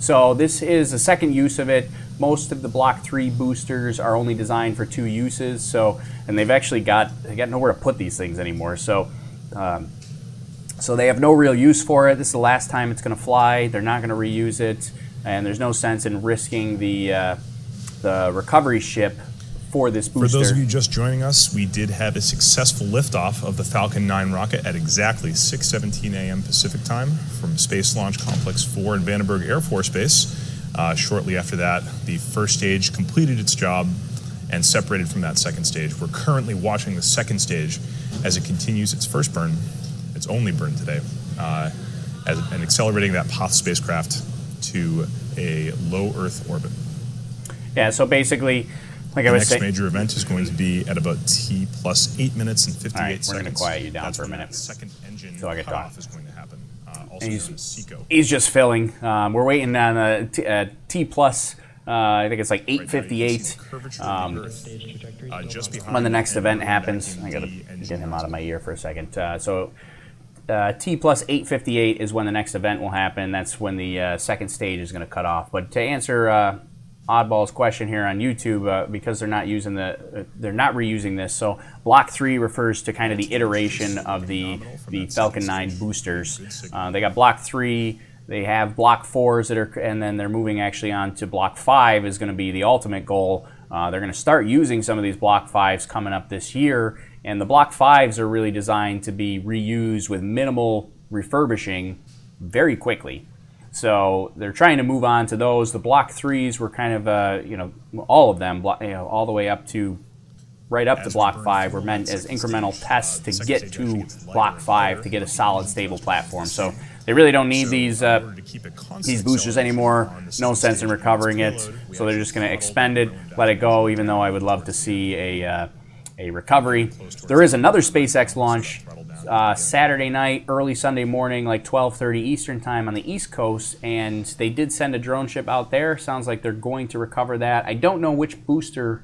So this is a second use of it. Most of the Block 3 boosters are only designed for 2 uses. So, and they've actually got nowhere to put these things anymore. So, so they have no real use for it. This is the last time it's going to fly. They're not going to reuse it, and there's no sense in risking the recovery ship for this booster. For those of you just joining us, we did have a successful liftoff of the Falcon 9 rocket at exactly 6:17 a.m. Pacific time from Space Launch Complex 4 in Vandenberg Air Force Base. Shortly after that, the first stage completed its job and separated from that second stage. We're currently watching the second stage as it continues its first burn, its only burn today, and accelerating that POTH spacecraft to a low Earth orbit. Yeah, so basically, like I was saying, the next major event is going to be at about T plus 8 minutes and 58 all right, seconds. we're going to quiet you down for a minute. Second engine so I get cutoff is going to happen. Also known as SECO. He's just filling. We're waiting on T plus. I think it's like 8:58. When the next event happens, I gotta get him out of my ear for a second. T plus 8:58 is when the next event will happen. That's when the second stage is going to cut off. But to answer Oddball's question here on YouTube, because they're not reusing this. So Block 3 refers to kind of the iteration of the Falcon 9 boosters. They got Block 3. They have Block 4s that are, and then they're moving actually on to Block 5 is going to be the ultimate goal. They're going to start using some of these Block 5s coming up this year, and the Block 5s are really designed to be reused with minimal refurbishing very quickly. So they're trying to move on to those. The Block 3s were kind of, you know, all of them, all the way up to, right up to Block 5 were meant as incremental tests to get to Block 5 to get a solid, stable platform. So they really don't need these boosters anymore. No sense in recovering it. So they're just going to expend it, let it go, even though I would love to see a recovery. There is another SpaceX launch Saturday night, early Sunday morning, like 12:30 Eastern time on the East Coast, and they did send a drone ship out there. Sounds like they're going to recover that. I don't know which booster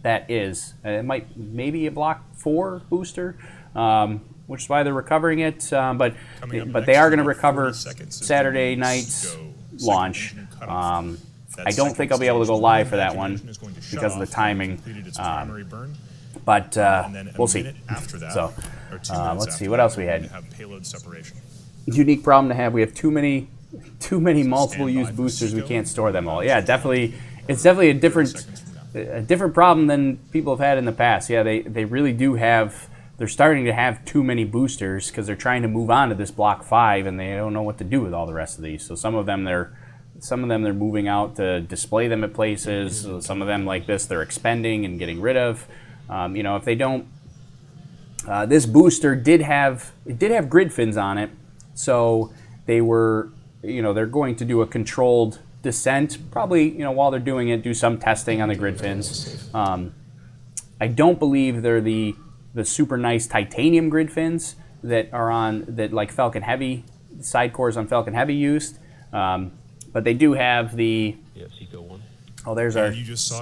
that is. It maybe a Block 4 booster, which is why they're recovering it. But they are going to recover Saturday night's launch. I don't think I'll be able to go live for that one because of the timing. But we'll see. So let's see what else we had. Unique problem to have. We have too many multiple use boosters. We can't store them all. Yeah, definitely. It's definitely a different problem than people have had in the past. Yeah, they really do have. They're starting to have too many boosters because they're trying to move on to this Block 5 and they don't know what to do with all the rest of these. So some of them they're moving out to display them at places. Some of them, like this, they're expending and getting rid of. You know, if they don't, this booster did have grid fins on it, so they were, you know, they're going to do a controlled descent. Probably, you know, while they're doing it, do some testing on the grid fins. I don't believe they're the super nice titanium grid fins that are on like Falcon Heavy side cores on Falcon Heavy used, but they do have the. Oh, there's our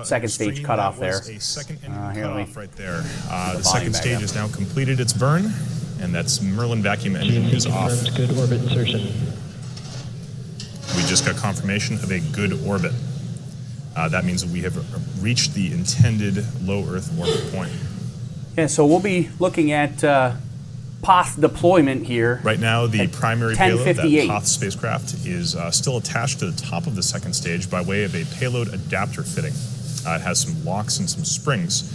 second stage cutoff there. A second engine cutoff right there. The second stage has now completed its burn, and that's Merlin vacuum engine is off. Good orbit insertion. We just got confirmation of a good orbit. That means that we have reached the intended low Earth orbit point. Yeah, so we'll be looking at POTH deployment here. Right now, the primary payload, that POTH spacecraft, is still attached to the top of the second stage by way of a payload adapter fitting. It has some locks and some springs.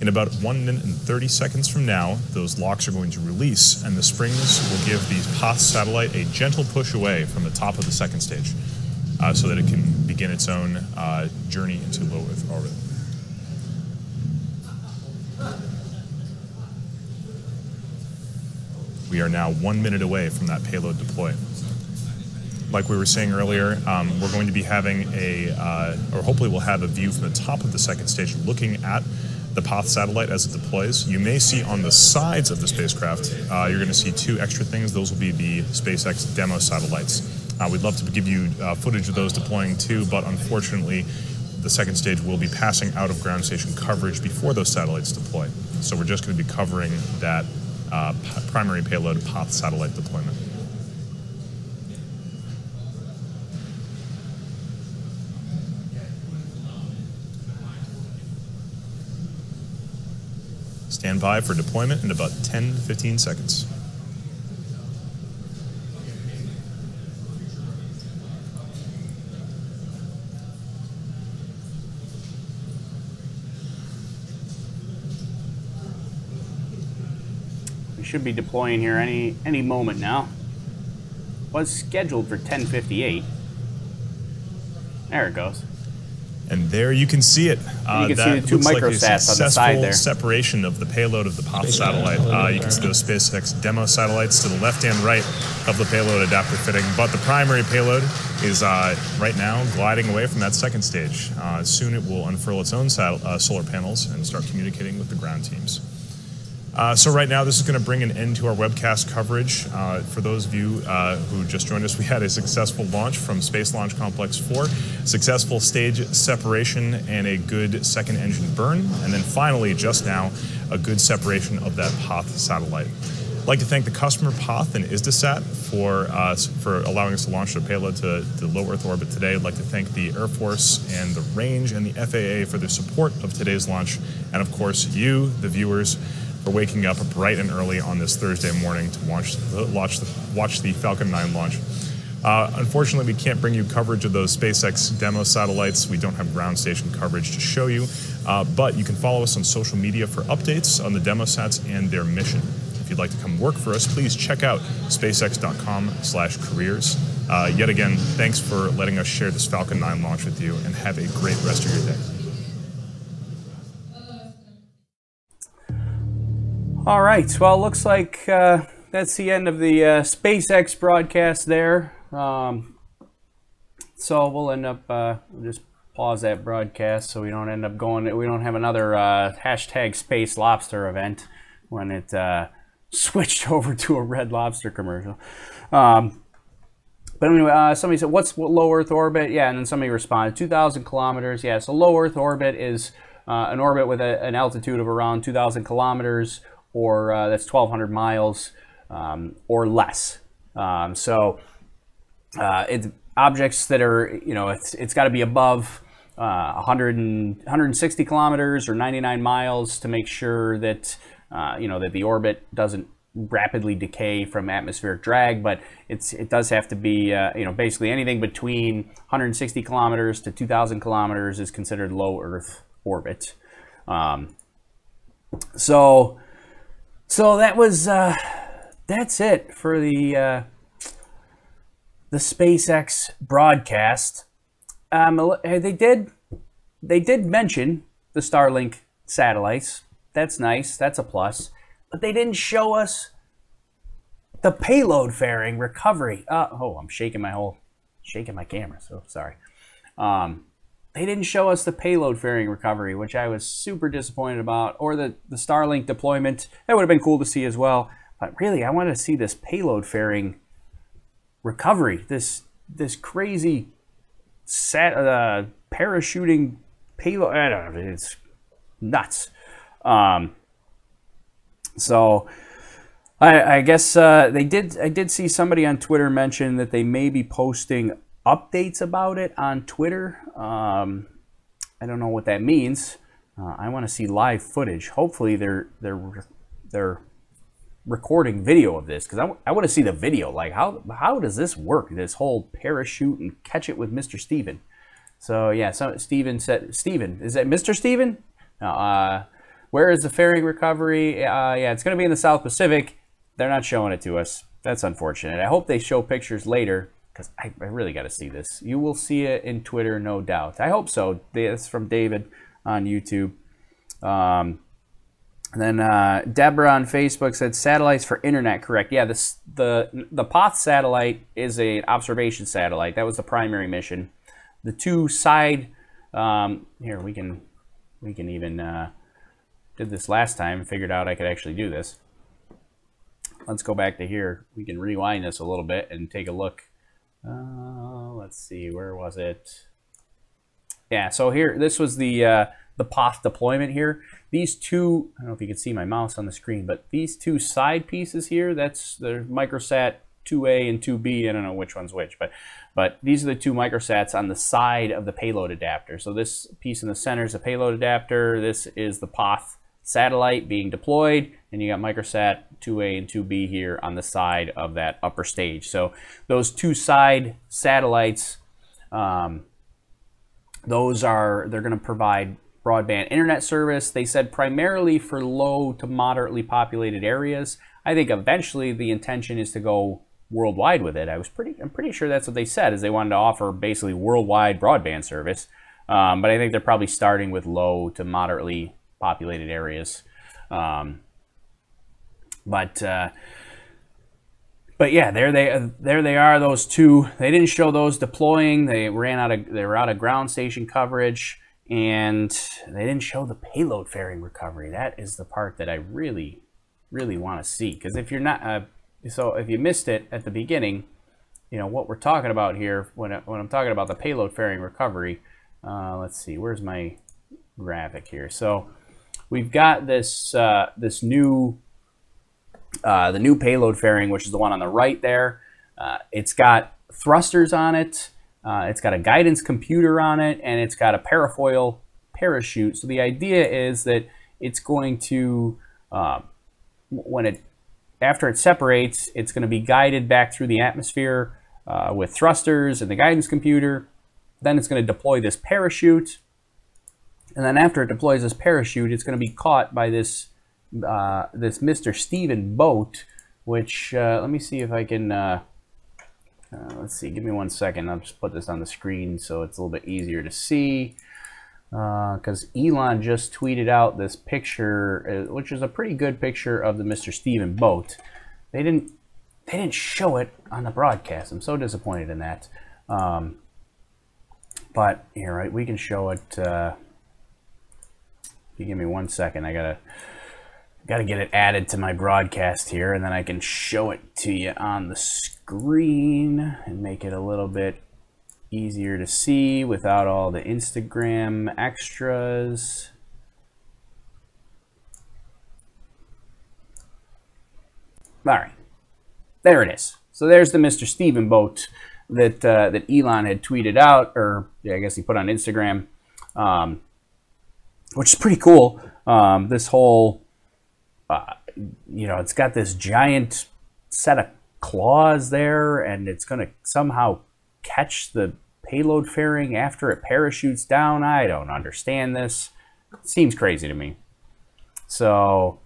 In about 1 minute and 30 seconds from now, those locks are going to release, and the springs will give the POTH satellite a gentle push away from the top of the second stage so that it can begin its own journey into low Earth orbit. We are now 1 minute away from that payload deploy. Like we were saying earlier, we're going to be having or hopefully we'll have a view from the top of the second stage looking at the POTH satellite as it deploys. You may see on the sides of the spacecraft, you're going to see 2 extra things. Those will be the SpaceX demo satellites. We'd love to give you footage of those deploying too, but unfortunately, the second stage will be passing out of ground station coverage before those satellites deploy. So we're just going to be covering that primary payload POTH satellite deployment. Stand by for deployment in about 10 to 15 seconds. We should be deploying here any moment now. Was scheduled for 10:58. There it goes. And there you can see it. You can see the two microsats on the side there. Separation of the payload of the POTH satellite. You can see those SpaceX demo satellites to the left and right of the payload adapter fitting. But the primary payload is right now gliding away from that second stage. Soon it will unfurl its own solar panels and start communicating with the ground teams. So right now, this is going to bring an end to our webcast coverage. For those of you who just joined us, we had a successful launch from Space Launch Complex 4, successful stage separation and a good second engine burn, and then finally, just now, a good separation of that POTH satellite. I'd like to thank the customer POTH and ISDASAT for allowing us to launch their payload to low Earth orbit today. I'd like to thank the Air Force and the Range and the FAA for their support of today's launch, and of course, you, the viewers, for waking up bright and early on this Thursday morning to watch the Falcon 9 launch. Unfortunately, we can't bring you coverage of those SpaceX demo satellites. We don't have ground station coverage to show you, but you can follow us on social media for updates on the demo sats and their mission. If you'd like to come work for us, please check out spacex.com/careers. Yet again, thanks for letting us share this Falcon 9 launch with you, and have a great rest of your day. All right, well, it looks like that's the end of the SpaceX broadcast there. So we'll end up, we'll just pause that broadcast so we don't end up we don't have another hashtag Space Lobster event when it switched over to a Red Lobster commercial. But anyway, somebody said, what's low Earth orbit? Yeah, and then somebody responded, 2,000 kilometers. Yeah, so low Earth orbit is an orbit with an altitude of around 2,000 kilometers, or that's 1,200 miles or less. It's objects that are, it's got to be above 160 kilometers or 99 miles to make sure that, that the orbit doesn't rapidly decay from atmospheric drag, but it does have to be, basically anything between 160 kilometers to 2,000 kilometers is considered low Earth orbit. So that was that's it for the SpaceX broadcast. They did mention the Starlink satellites. That's nice. That's a plus. But they didn't show us the payload fairing recovery. I'm shaking my camera. So sorry. They didn't show us the payload fairing recovery, which I was super disappointed about, or the Starlink deployment. That would have been cool to see as well. But really, I wanted to see this payload fairing recovery. This crazy parachuting payload. I don't know. It's nuts. So I guess I did see somebody on Twitter mention that they may be posting updates about it on Twitter. I don't know what that means. I want to see live footage. Hopefully they're recording video of this, because I want to see the video. Like, how does this work? This whole parachute and catch it with Mr. Steven. So yeah, so Steven said, Steven, is that Mr. Steven? Where is the fairing recovery? Yeah, it's going to be in the South Pacific. They're not showing it to us. That's unfortunate. I hope they show pictures later, because I really got to see this. You will see it in Twitter, no doubt. I hope so. That's from David on YouTube. And then Deborah on Facebook said satellites for internet. Correct. Yeah, the POTH satellite is an observation satellite. That was the primary mission. The two side here we can even did this last time. Figured out I could actually do this. Let's go back to here. We can rewind this a little bit and take a look. Let's see, where was it? Yeah, so here, this was the POTH deployment here. These two, I don't know if you can see my mouse on the screen, but these two side pieces here, that's the Microsat 2A and 2B. I don't know which one's which, but these are the two microsats on the side of the payload adapter. So this piece in the center is the payload adapter. This is the POTH satellite being deployed, and you got Microsat 2A and 2B here on the side of that upper stage. So those two side satellites, they're going to provide broadband internet service. They said primarily for low to moderately populated areas. I think eventually the intention is to go worldwide with it. I'm pretty sure that's what they said, is they wanted to offer basically worldwide broadband service. But I think they're probably starting with low to moderately populated areas. But yeah, there they are. Those two. They didn't show those deploying. They were out of ground station coverage, and they didn't show the payload fairing recovery. That is the part that I really want to see, because if you're not so if you missed it at the beginning, you know what we're talking about here when I'm talking about the payload fairing recovery. Let's see, where's my graphic here? So we've got this this new the new payload fairing, which is the one on the right there. It's got thrusters on it. It's got a guidance computer on it, and it's got a parafoil parachute. So the idea is that it's going to after it separates, it's going to be guided back through the atmosphere with thrusters and the guidance computer. Then it's going to deploy this parachute, and then after it deploys this parachute, it's going to be caught by this this Mr. Steven boat, which let me see if I can. Let's see. Give me 1 second. I'll just put this on the screen so it's a little bit easier to see. Because Ilan just tweeted out this picture, which is a pretty good picture of the Mr. Steven boat. They didn't show it on the broadcast. I'm so disappointed in that. But here, right, we can show it. If you give me 1 second, I gotta get it added to my broadcast here, and then I can show it to you on the screen and make it a little bit easier to see without all the Instagram extras. All right, there it is. So there's the Mr. Steven boat that that Ilan had tweeted out, or yeah, I guess he put on Instagram, which is pretty cool. This whole, you know, it's got this giant set of claws there, and it's going to somehow catch the payload fairing after it parachutes down. I don't understand this. It seems crazy to me. So,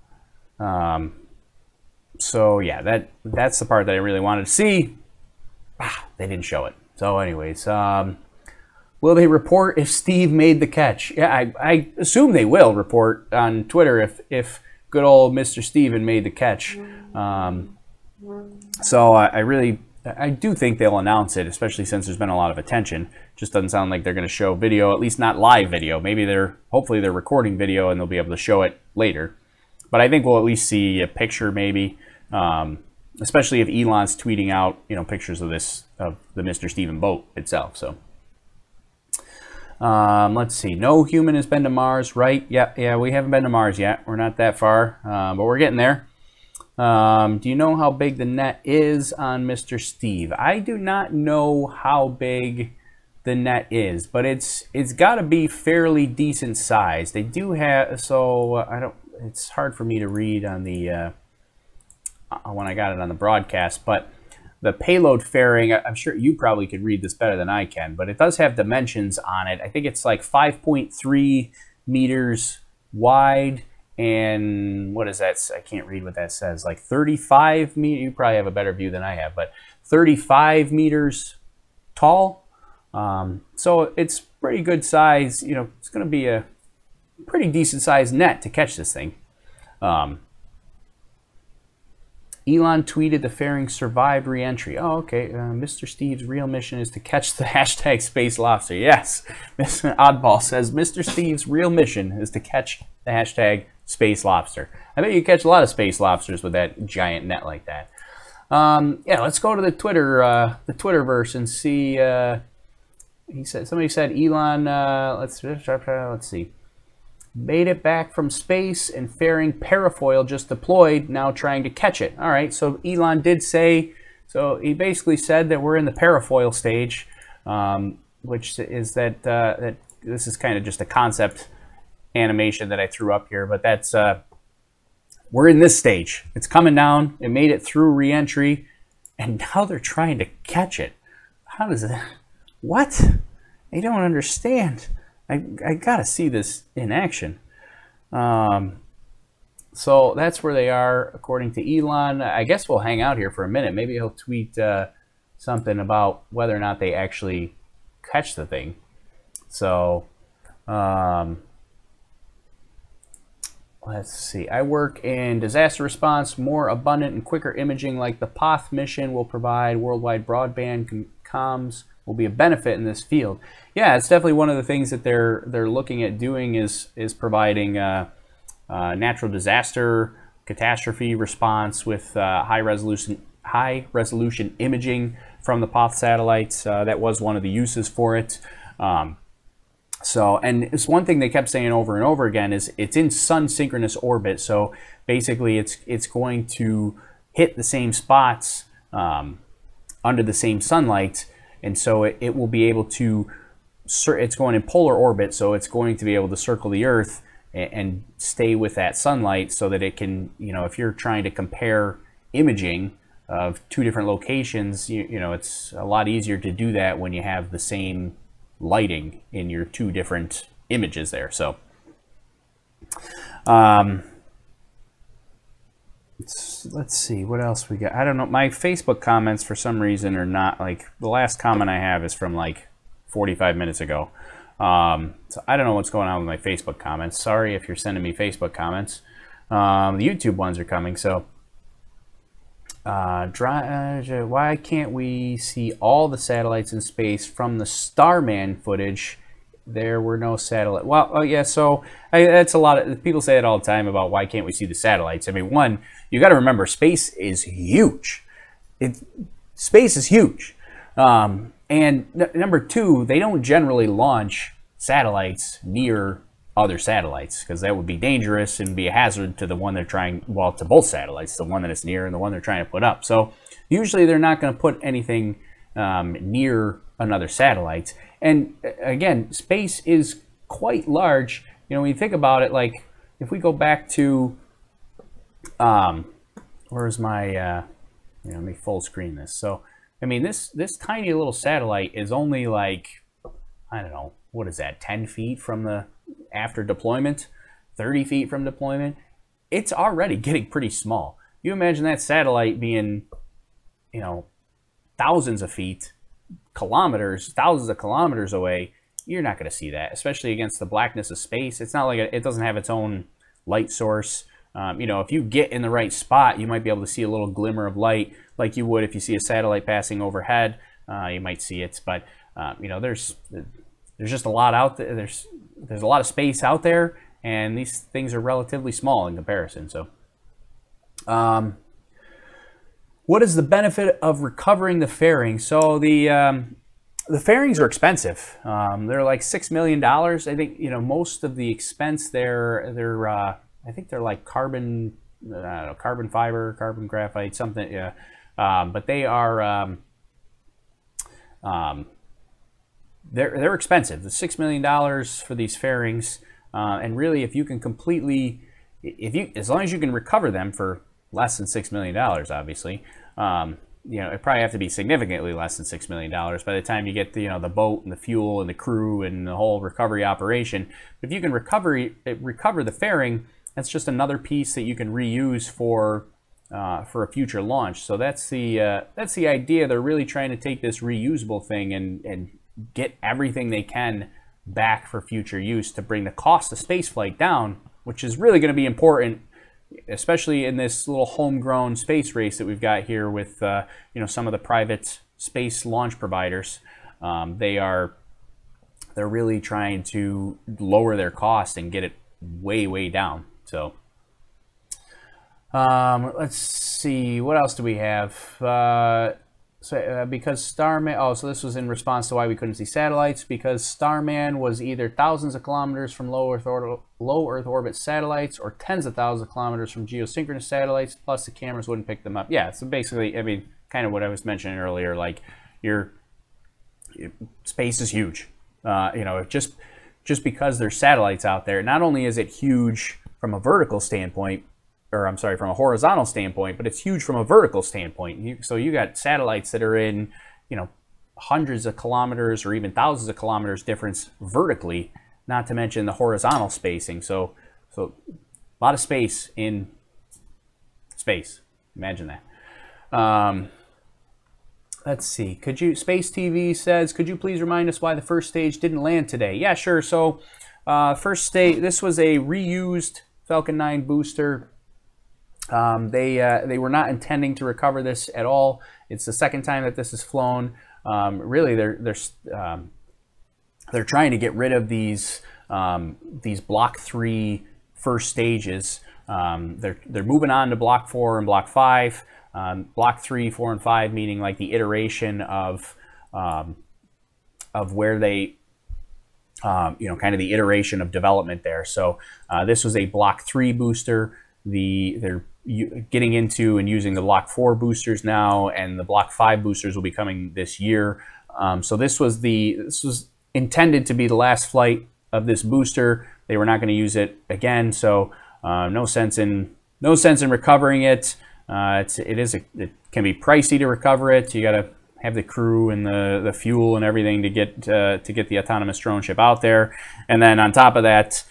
so yeah, that's the part that I really wanted to see. They didn't show it. So anyways, will they report if Steve made the catch? Yeah, I assume they will report on Twitter if good old Mr. Steven made the catch. So I do think they'll announce it, especially since there's been a lot of attention. Just doesn't sound like they're going to show video, at least not live video. Maybe hopefully they're recording video and they'll be able to show it later. But I think we'll at least see a picture maybe, especially if Elon's tweeting out, you know, pictures of the Mr. Steven boat itself. So let's see. No human has been to Mars, right? Yeah, we haven't been to Mars yet. We're not that far, but we're getting there. Do you know how big the net is on Mr. Steve? I do not know how big the net is, but it's got to be fairly decent size. They do have, so I don't. It's hard for me to read on the when I got it on the broadcast, but the payload fairing, I'm sure you probably could read this better than I can, but it does have dimensions on it. I think it's like 5.3 meters wide. And what is that? I can't read what that says. Like 35 meters. You probably have a better view than I have, but 35 meters tall. So it's pretty good size. You know, it's going to be a pretty decent sized net to catch this thing. Ilan tweeted the fairing survived re-entry. Oh, okay. Mr. Steve's real mission is to catch the hashtag Space Lobster. Yes. Mr. Oddball says Mr. Steve's real mission is to catch the hashtag Space Lobster. I bet you catch a lot of space lobsters with that giant net like that. Yeah, let's go to the Twitterverse and see. Somebody said Ilan. Let's see. Made it back from space and fairing parafoil just deployed, now trying to catch it. All right, so Ilan did say, so he basically said that we're in the parafoil stage, which is that this is kind of just a concept animation that I threw up here, but that's we're in this stage. It's coming down. It made it through re-entry, and now they're trying to catch it. How does that? What? I don't understand. I gotta see this in action. So that's where they are, according to Ilan. I guess we'll hang out here for a minute. Maybe he'll tweet something about whether or not they actually catch the thing. So let's see. I work in disaster response. More abundant and quicker imaging like the POTH mission will provide. Worldwide broadband comms will be a benefit in this field. Yeah, it's definitely one of the things that they're looking at doing is providing natural disaster catastrophe response with high resolution imaging from the POTH satellites. That was one of the uses for it. So, and it's one thing they kept saying over and over again is it's in sun-synchronous orbit. So basically, it's going to hit the same spots under the same sunlight, and so it will be able to. It's going in polar orbit, so it's going to be able to circle the Earth and stay with that sunlight, so that it can, if you're trying to compare imaging of two different locations, it's a lot easier to do that when you have the same lighting in your two different images there. So let's see what else we got. I don't know, my Facebook comments for some reason are not, like, the last comment I have is from like 45 minutes ago. So I don't know what's going on with my Facebook comments. Sorry if you're sending me Facebook comments. The YouTube ones are coming. So why can't we see all the satellites in space from the Starman footage? There were no satellite. Well, oh yeah, so that's a lot of people say it all the time about why can't we see the satellites. I mean, one, you got to remember, space is huge. Space is huge. And number two, they don't generally launch satellites near other satellites, because that would be dangerous and be a hazard to the one they're trying, well, to both satellites, the one that it's near and the one they're trying to put up. So usually they're not going to put anything near another satellite. And again, space is quite large. When you think about it, like if we go back to, where's my, let me full screen this. So, I mean, this tiny little satellite is only like, I don't know, what is that, 10 feet from the, after deployment, 30 feet from deployment. It's already getting pretty small. You imagine that satellite being, thousands of feet, thousands of kilometers away. You're not going to see that, especially against the blackness of space. It's not like it doesn't have its own light source. If you get in the right spot, you might be able to see a little glimmer of light like you would if you see a satellite passing overhead. You might see it, but there's just a lot out there. There's a lot of space out there, and these things are relatively small in comparison. So, what is the benefit of recovering the fairing? So the fairings are expensive. They're like $6 million. I think most of the expense they're I think they're like carbon fiber, carbon graphite, something. Yeah, but they are. They're expensive. The $6 million for these fairings, and really, if you can completely, as long as you can recover them for less than $6 million, obviously, it probably have to be significantly less than $6 million by the time you get the boat and the fuel and the crew and the whole recovery operation. If you can recover the fairing, that's just another piece that you can reuse for a future launch. So that's the idea. They're really trying to take this reusable thing and get everything they can back for future use to bring the cost of spaceflight down, which is really going to be important, especially in this little homegrown space race that we've got here with some of the private space launch providers. They're really trying to lower their cost and get it way down. So let's see, what else do we have? Because Starman, so this was in response to why we couldn't see satellites, because Starman was either thousands of kilometers from low Earth orbit satellites or tens of thousands of kilometers from geosynchronous satellites, plus the cameras wouldn't pick them up. Yeah, so basically, I mean, kind of what I was mentioning earlier, like your space is huge. Just just because there's satellites out there, not only is it huge from a vertical standpoint, or I'm sorry, from a horizontal standpoint, but it's huge from a vertical standpoint. So you got satellites that are in, you know, hundreds of kilometers or even thousands of kilometers difference vertically, not to mention the horizontal spacing. So a lot of space in space. Imagine that. Let's see. Space TV says, could you please remind us why the first stage didn't land today? Yeah, sure. So first stage, this was a reused Falcon 9 booster. They were not intending to recover this at all. It's the second time that this is flown. Really, they're trying to get rid of these Block 3 first stages. They're moving on to Block 4 and Block 5. Block 3, 4, and 5 meaning like the iteration of where they, you know, kind of the iteration of development there. So this was a Block 3 booster. They're getting into and using the Block 4 boosters now, and the Block 5 boosters will be coming this year. So this was intended to be the last flight of this booster. They were not going to use it again, so no sense in recovering it. It can be pricey to recover it. You got to have the crew and the fuel and everything to get the autonomous drone ship out there, and then on top of that,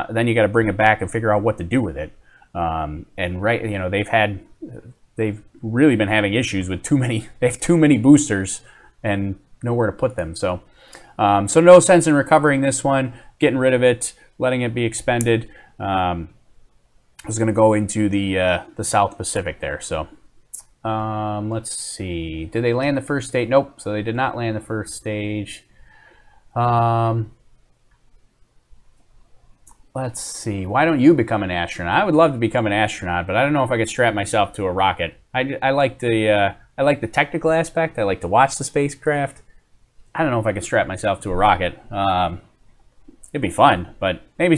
then you got to bring it back and figure out what to do with it. And right, you know, they've really been having issues with they have too many boosters and nowhere to put them. So no sense in recovering this one, getting rid of it, letting it be expended. I was going to go into the South Pacific there. So let's see. Did they land the first stage? Nope. So they did not land the first stage. Let's see. Why don't you become an astronaut? I would love to become an astronaut, but I don't know if I could strap myself to a rocket. I like the technical aspect. I like to watch the spacecraft. I don't know if I could strap myself to a rocket. It'd be fun, but maybe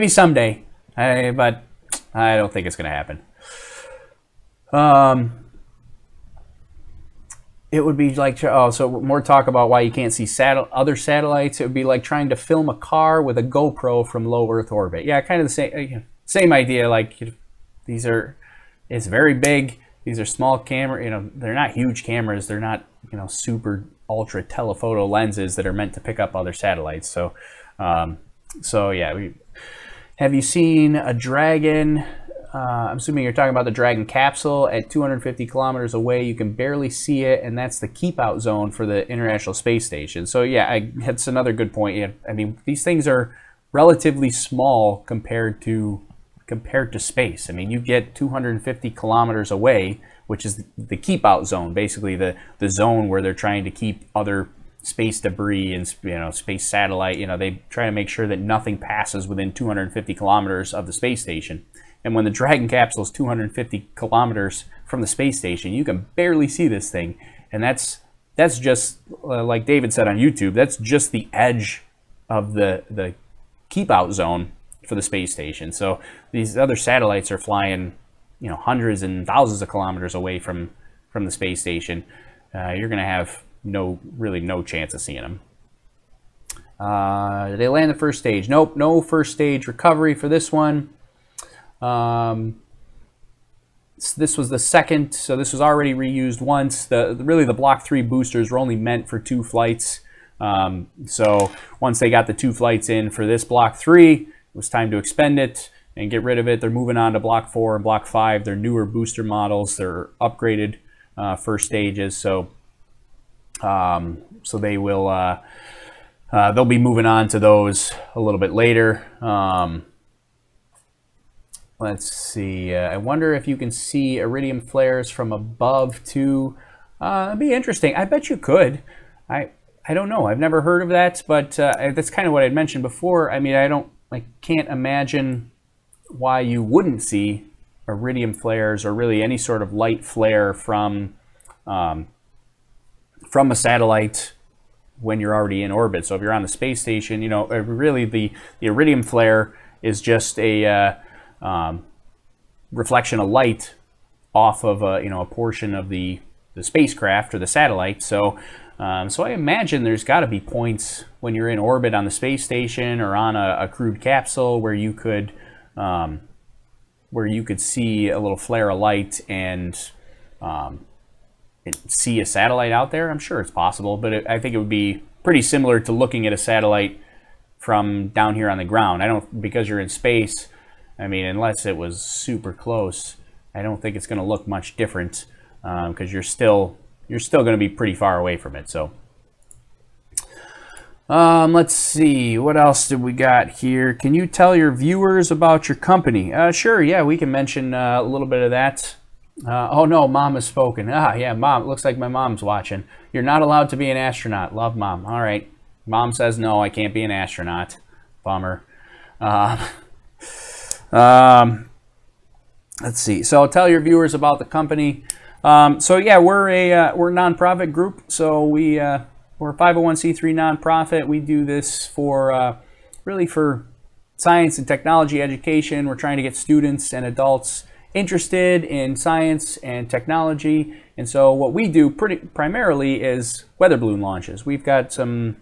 someday. But I don't think it's going to happen. It would be like, so more talk about why you can't see other satellites. It would be like trying to film a car with a GoPro from low Earth orbit. Yeah, kind of the same idea. Like it's very big. These are small camera. You know, they're not huge cameras. They're not, you know, super ultra telephoto lenses that are meant to pick up other satellites. So, yeah. Have you seen a Dragon? I'm assuming you're talking about the Dragon capsule at 250 kilometers away. You can barely see it, and that's the keep out zone for the International Space Station. So yeah, that's another good point. Yeah, I mean, these things are relatively small compared to space. I mean, you get 250 kilometers away, which is the keep out zone, basically the zone where they're trying to keep other space debris and, you know, space satellite. You know, they try to make sure that nothing passes within 250 kilometers of the space station. And when the Dragon capsule is 250 kilometers from the space station, you can barely see this thing. And that's just, like David said on YouTube, that's just the edge of the keep out zone for the space station. So these other satellites are flying, you know, hundreds and thousands of kilometers away from the space station. You're going to have really no chance of seeing them. Did they land the first stage? Nope, no first stage recovery for this one. This was the second, so this was already reused once. Really the Block 3 boosters were only meant for 2 flights. So once they got the 2 flights in for this Block 3, it was time to expend it and get rid of it. They're moving on to Block 4 and Block 5. They're newer booster models. They're upgraded first stages. So they will they'll be moving on to those a little bit later. Let's see. I wonder if you can see iridium flares from above too. That'd be interesting. I bet you could. I don't know. I've never heard of that, but that's kind of what I'd mentioned before. I mean, I can't imagine why you wouldn't see iridium flares or really any sort of light flare from a satellite when you're already in orbit. So if you're on the space station, you know, really the iridium flare is just a reflection of light off of a portion of the spacecraft or the satellite. So So I imagine there's got to be points when you're in orbit on the space station or on a crewed capsule where you could see a little flare of light and see a satellite out there. I'm sure it's possible, but I think it would be pretty similar to looking at a satellite from down here on the ground. Because you're in space, I mean, unless it was super close, I don't think it's going to look much different because you're still going to be pretty far away from it. So let's see, what else did we got here? Can you tell your viewers about your company? Sure, yeah, we can mention a little bit of that. Oh no, Mom has spoken. Yeah, Mom, it looks like my mom's watching. You're not allowed to be an astronaut. Love, Mom. All right, Mom says no, I can't be an astronaut. Bummer. Let's see, so tell your viewers about the company. So yeah, we're a nonprofit group. So we're a 501c3 nonprofit. We do this for really for science and technology education. We're trying to get students and adults interested in science and technology. And so what we do primarily is weather balloon launches. We've got some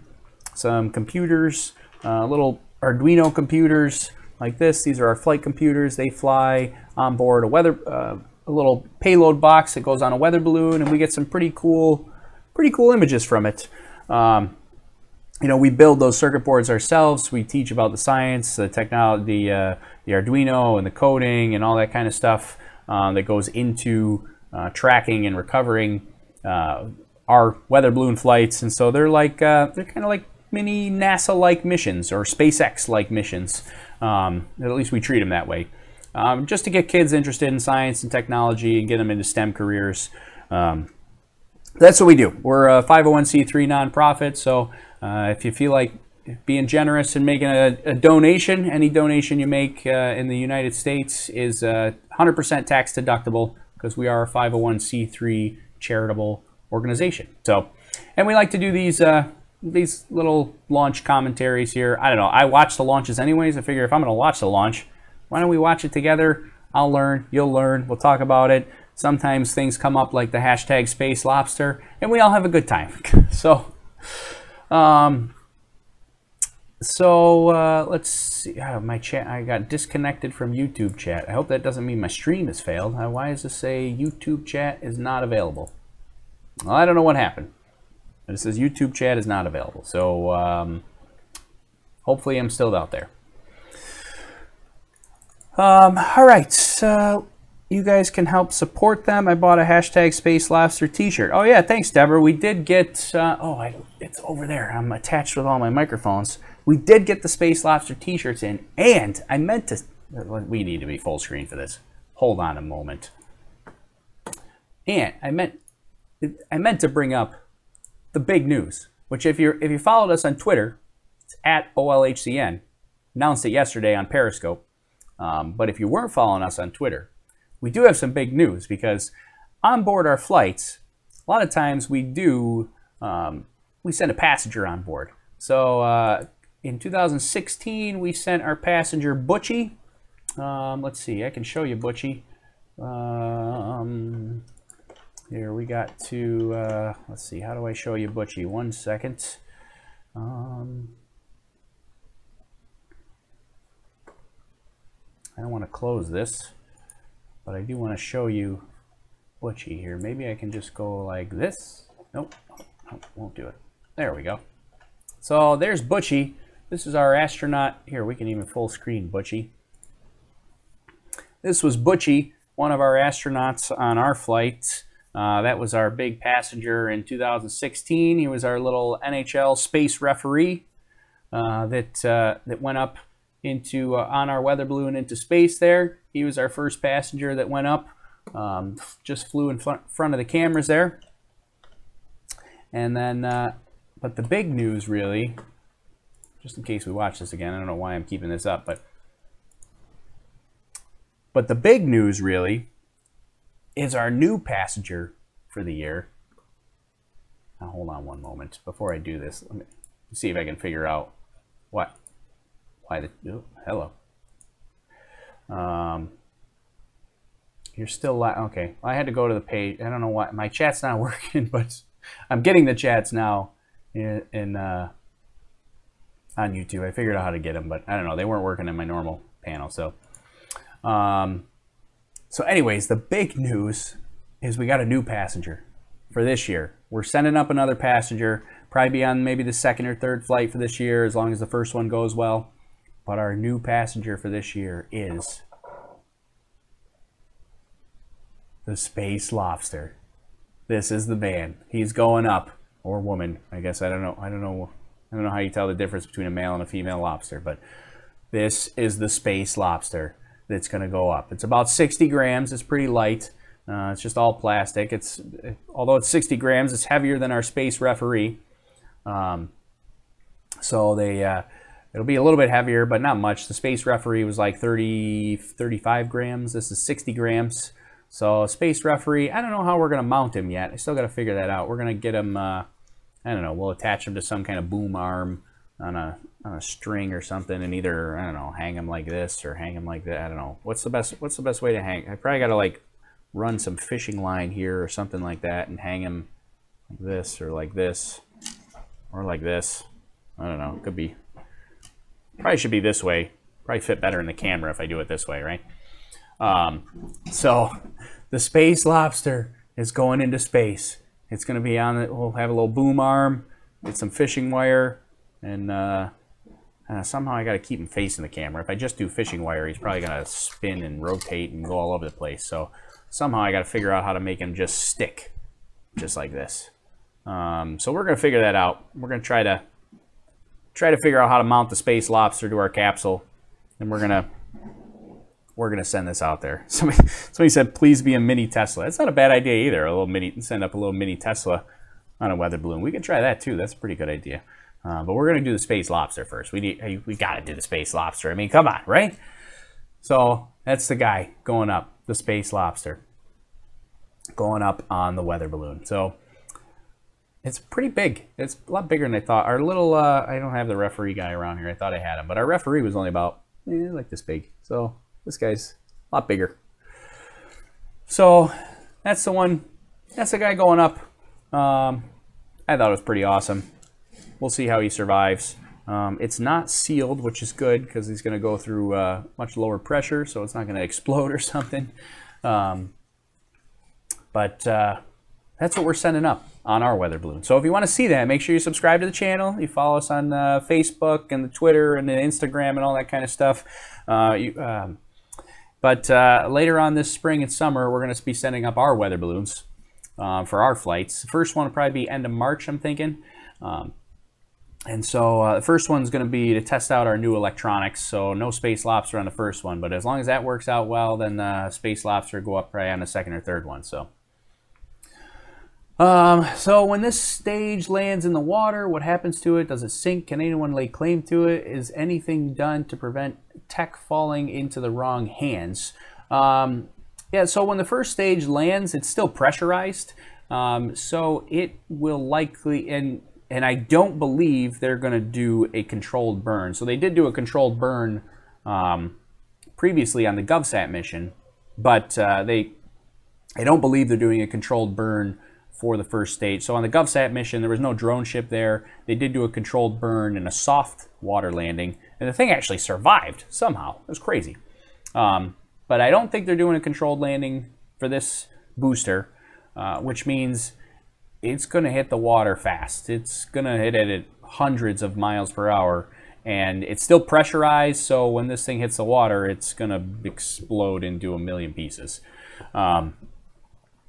computers, little Arduino computers like this. These are our flight computers. They fly on board a little payload box that goes on a weather balloon, and we get some pretty cool images from it. You know, we build those circuit boards ourselves. We teach about the science, the technology, the Arduino and the coding and all that kind of stuff that goes into tracking and recovering our weather balloon flights. And so they're kind of like mini NASA-like missions or SpaceX-like missions. At least we treat them that way, just to get kids interested in science and technology and get them into STEM careers. That's what we do. We're a 501c3 nonprofit, so if you feel like being generous and making a donation, any donation you make in the United States is 100% tax deductible because we are a 501c3 charitable organization. So, and we like to do these little launch commentaries here. I don't know. I watch the launches anyways. I figure if I'm going to watch the launch, why don't we watch it together? I'll learn, you'll learn, we'll talk about it. Sometimes things come up like the hashtag Space Lobster, and we all have a good time. So, let's see. My chat, I got disconnected from YouTube chat. I hope that doesn't mean my stream has failed. Why does this say YouTube chat is not available? Well, I don't know what happened. It says YouTube chat is not available. So, hopefully I'm still out there. All right. So you guys can help support them. I bought a hashtag Space Lobster t-shirt. Oh yeah, thanks, Deborah. We did get, it's over there. I'm attached with all my microphones. We did get the Space Lobster t-shirts in, and I meant to, we need to be full screen for this. Hold on a moment. And I meant to bring up the big news, which if you followed us on Twitter, it's at OLHCN, announced it yesterday on Periscope. But if you weren't following us on Twitter, we do have some big news because on board our flights, a lot of times we send a passenger on board. So in 2016, we sent our passenger Butchie. Let's see, I can show you Butchie. Here we got to, let's see, how do I show you Butchie? 1 second. I don't want to close this, but I do want to show you Butchie here. Maybe I can just go like this. Nope, won't do it. There we go. So there's Butchie. This is our astronaut. Here, we can even full screen Butchie. This was Butchie, one of our astronauts on our flight. That was our big passenger in 2016. He was our little NHL space referee that went up into on our weather balloon into space there. He was our first passenger that went up, just flew in front of the cameras there. And then, but the big news really, just in case we watch this again, I don't know why I'm keeping this up, but the big news really is our new passenger for the year. Now hold on one moment before I do this. Let me see if I can figure out why the, oh, hello. You're still okay. I had to go to the page. I don't know why my chat's not working, but I'm getting the chats now in on YouTube. I figured out how to get them, but I don't know. They weren't working in my normal panel. So, so anyways, the big news is we got a new passenger for this year. We're sending up another passenger, probably be on maybe the second or third flight for this year, as long as the first one goes well. But our new passenger for this year is the Space Lobster. This is the man. He's going up, or woman. I guess I don't know how you tell the difference between a male and a female lobster, but this is the Space Lobster that's going to go up. It's about 60 grams. It's pretty light. It's just all plastic. Although it's 60 grams, it's heavier than our Space Referee. So it'll be a little bit heavier, but not much. The Space Referee was like 35 grams. This is 60 grams. So Space Referee, I don't know how we're going to mount him yet. I still got to figure that out. We're going to get him, I don't know, we'll attach him to some kind of boom arm on a string or something, and either, I don't know, hang him like this or hang him like that. I don't know. What's the best way to hang? I probably got to like run some fishing line here or something like that and hang him like this or like this or like this. I don't know. Could be. Probably should be this way. Probably fit better in the camera if I do it this way, right? So the Space Lobster is going into space. It's going to be on it. We'll have a little boom arm, get some fishing wire, and somehow I got to keep him facing the camera. If I just do fishing wire, he's probably going to spin and rotate and go all over the place. So somehow I got to figure out how to make him just stick, just like this. So we're going to figure that out. We're going to try to figure out how to mount the Space Lobster to our capsule, and we're gonna send this out there. Somebody said, please be a mini Tesla. That's not a bad idea either. Send up a little mini Tesla on a weather balloon. We could try that too. That's a pretty good idea. But we're gonna do the Space Lobster first. We gotta do the Space Lobster. I mean, come on, right? So that's the guy going up, the Space Lobster, going up on the weather balloon. So it's pretty big. It's a lot bigger than I thought. Our little, I don't have the referee guy around here. I thought I had him, but our referee was only about like this big. So this guy's a lot bigger. So that's the one. That's the guy going up. I thought it was pretty awesome. We'll see how he survives. It's not sealed, which is good because he's going to go through much lower pressure, so it's not going to explode or something. But that's what we're sending up on our weather balloon. So if you want to see that, make sure you subscribe to the channel. You follow us on Facebook and the Twitter and the Instagram and all that kind of stuff. But later on this spring and summer, we're going to be sending up our weather balloons for our flights. The first one will probably be end of March, I'm thinking. And so the first one's going to be to test out our new electronics. So no Space Lobster on the first one. But as long as that works out well, then Space Lobster will go up probably on the second or third one. So when this stage lands in the water, what happens to it? Does it sink? Can anyone lay claim to it? Is anything done to prevent tech falling into the wrong hands? Yeah, so when the first stage lands, it's still pressurized. So it will likely, and I don't believe they're going to do a controlled burn. So they did do a controlled burn previously on the GovSat mission, but I don't believe they're doing a controlled burn for the first stage. So on the GovSat mission, there was no drone ship there. They did do a controlled burn and a soft water landing, and the thing actually survived somehow. It was crazy. But I don't think they're doing a controlled landing for this booster, which means it's going to hit the water fast. It's going to hit it at hundreds of miles per hour, and it's still pressurized, so when this thing hits the water, it's going to explode into a million pieces.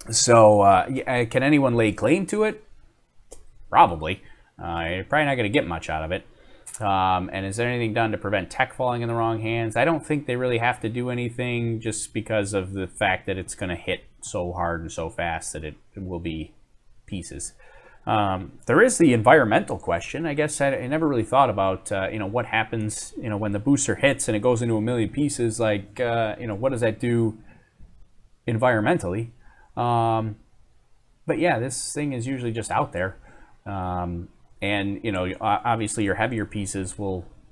Can anyone lay claim to it? Probably. You're probably not going to get much out of it. And is there anything done to prevent tech falling in the wrong hands? I don't think they really have to do anything, just because of the fact that it's going to hit so hard and so fast that it will be pieces. There is the environmental question. I guess I never really thought about what happens when the booster hits and it goes into a million pieces. Like what does that do environmentally? But yeah, this thing is usually just out there. And obviously your heavier pieces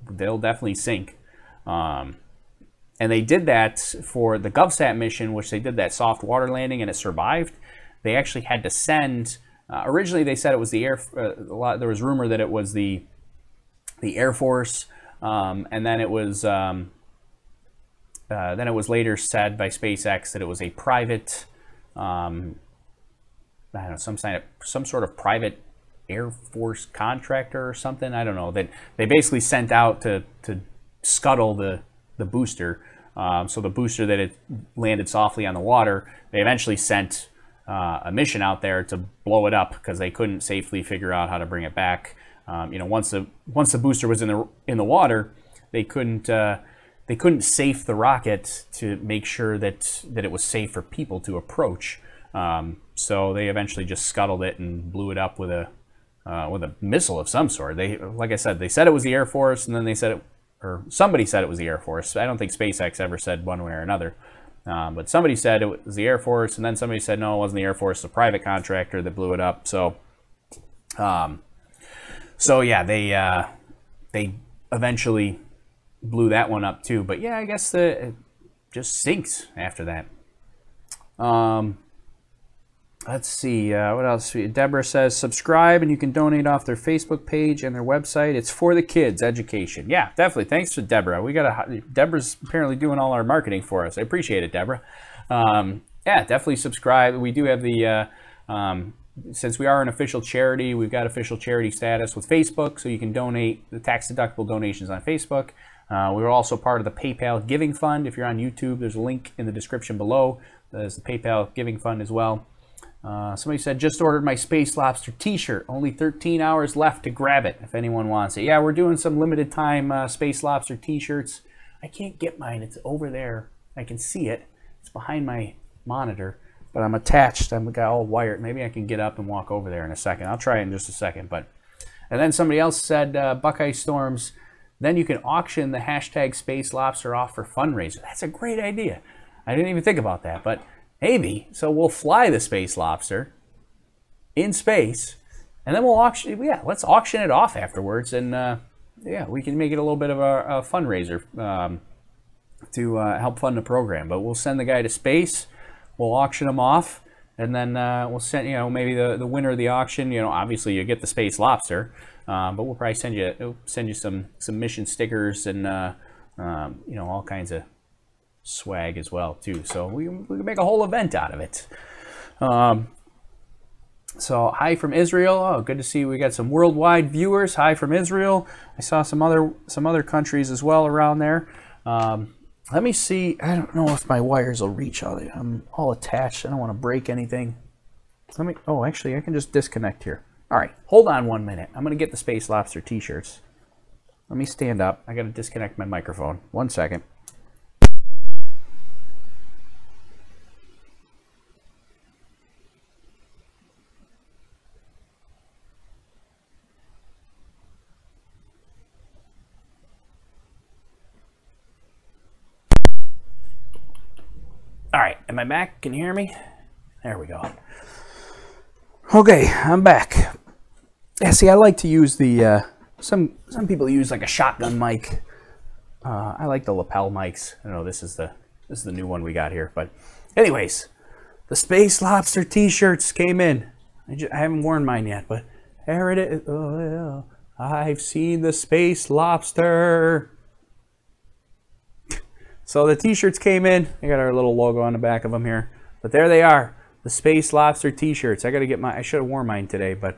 they'll definitely sink. And they did that for the GovSat mission, which they did that soft water landing and it survived. They actually had to send Originally, they said it was the there was rumor that it was the Air Force, and then it was later said by SpaceX that it was a private, I don't know, some sort of private Air Force contractor or something. I don't know, that they basically sent out to scuttle the booster. So the booster that it landed softly on the water, they eventually sent a mission out there to blow it up because they couldn't safely figure out how to bring it back. Once the booster was in the water, they couldn't safe the rocket to make sure that it was safe for people to approach. So they eventually just scuttled it and blew it up with a missile of some sort. Like I said, they said it was the Air Force, and then they said it, or somebody said it was the Air Force. I don't think SpaceX ever said one way or another. But somebody said it was the Air Force, and then somebody said no, it wasn't the Air Force, it's a private contractor that blew it up. So yeah, they eventually blew that one up too. But yeah, I guess it just sinks after that. Let's see, what else? Deborah says, subscribe and you can donate off their Facebook page and their website. It's for the kids' education. Yeah, definitely. Thanks to Deborah. Deborah's apparently doing all our marketing for us. I appreciate it, Deborah. Yeah, definitely subscribe. We do have the, since we are an official charity, we've got official charity status with Facebook, so you can donate the tax-deductible donations on Facebook. We're also part of the PayPal Giving Fund. If you're on YouTube, there's a link in the description below. There's the PayPal Giving Fund as well. Somebody said, just ordered my Space Lobster t-shirt. Only 13 hours left to grab it if anyone wants it. Yeah, we're doing some limited time Space Lobster t-shirts. I can't get mine. It's over there. I can see it. It's behind my monitor, but I'm attached. I've got all wired. Maybe I can get up and walk over there in a second. I'll try it in just a second. And then somebody else said, Buckeye Storms, then you can auction the hashtag Space Lobster off for fundraiser. That's a great idea. I didn't even think about that, but maybe. So we'll fly the Space Lobster in space, and then we'll auction. Yeah, let's auction it off afterwards, and yeah, we can make it a little bit of a fundraiser to help fund the program. But we'll send the guy to space. We'll auction him off, and then we'll send, maybe the winner of the auction. Obviously you get the Space Lobster, but we'll probably send you some mission stickers and all kinds of swag as well too, so we can make a whole event out of it. So hi from Israel. Oh, good to see we got some worldwide viewers. Hi from Israel. I saw some other countries as well around there. Let me see. I don't know if my wires will reach all. I'm all attached. I don't want to break anything. Oh, actually I can just disconnect here. All right, hold on 1 minute. I'm gonna get the Space Lobster t-shirts. Let me stand up. I gotta disconnect my microphone. 1 second. All right, am I back? Can you hear me? There we go. Okay, I'm back. Yeah, see, I like to use the, some people use like a shotgun mic. I like the lapel mics. I know this is the new one we got here. But anyways, the Space Lobster t-shirts came in. I haven't worn mine yet, but there it is. Oh, yeah. I've seen the Space Lobster. So the t-shirts came in. I got our little logo on the back of them here. But there they are, the Space Lobster t-shirts. I got to get I should have worn mine today, but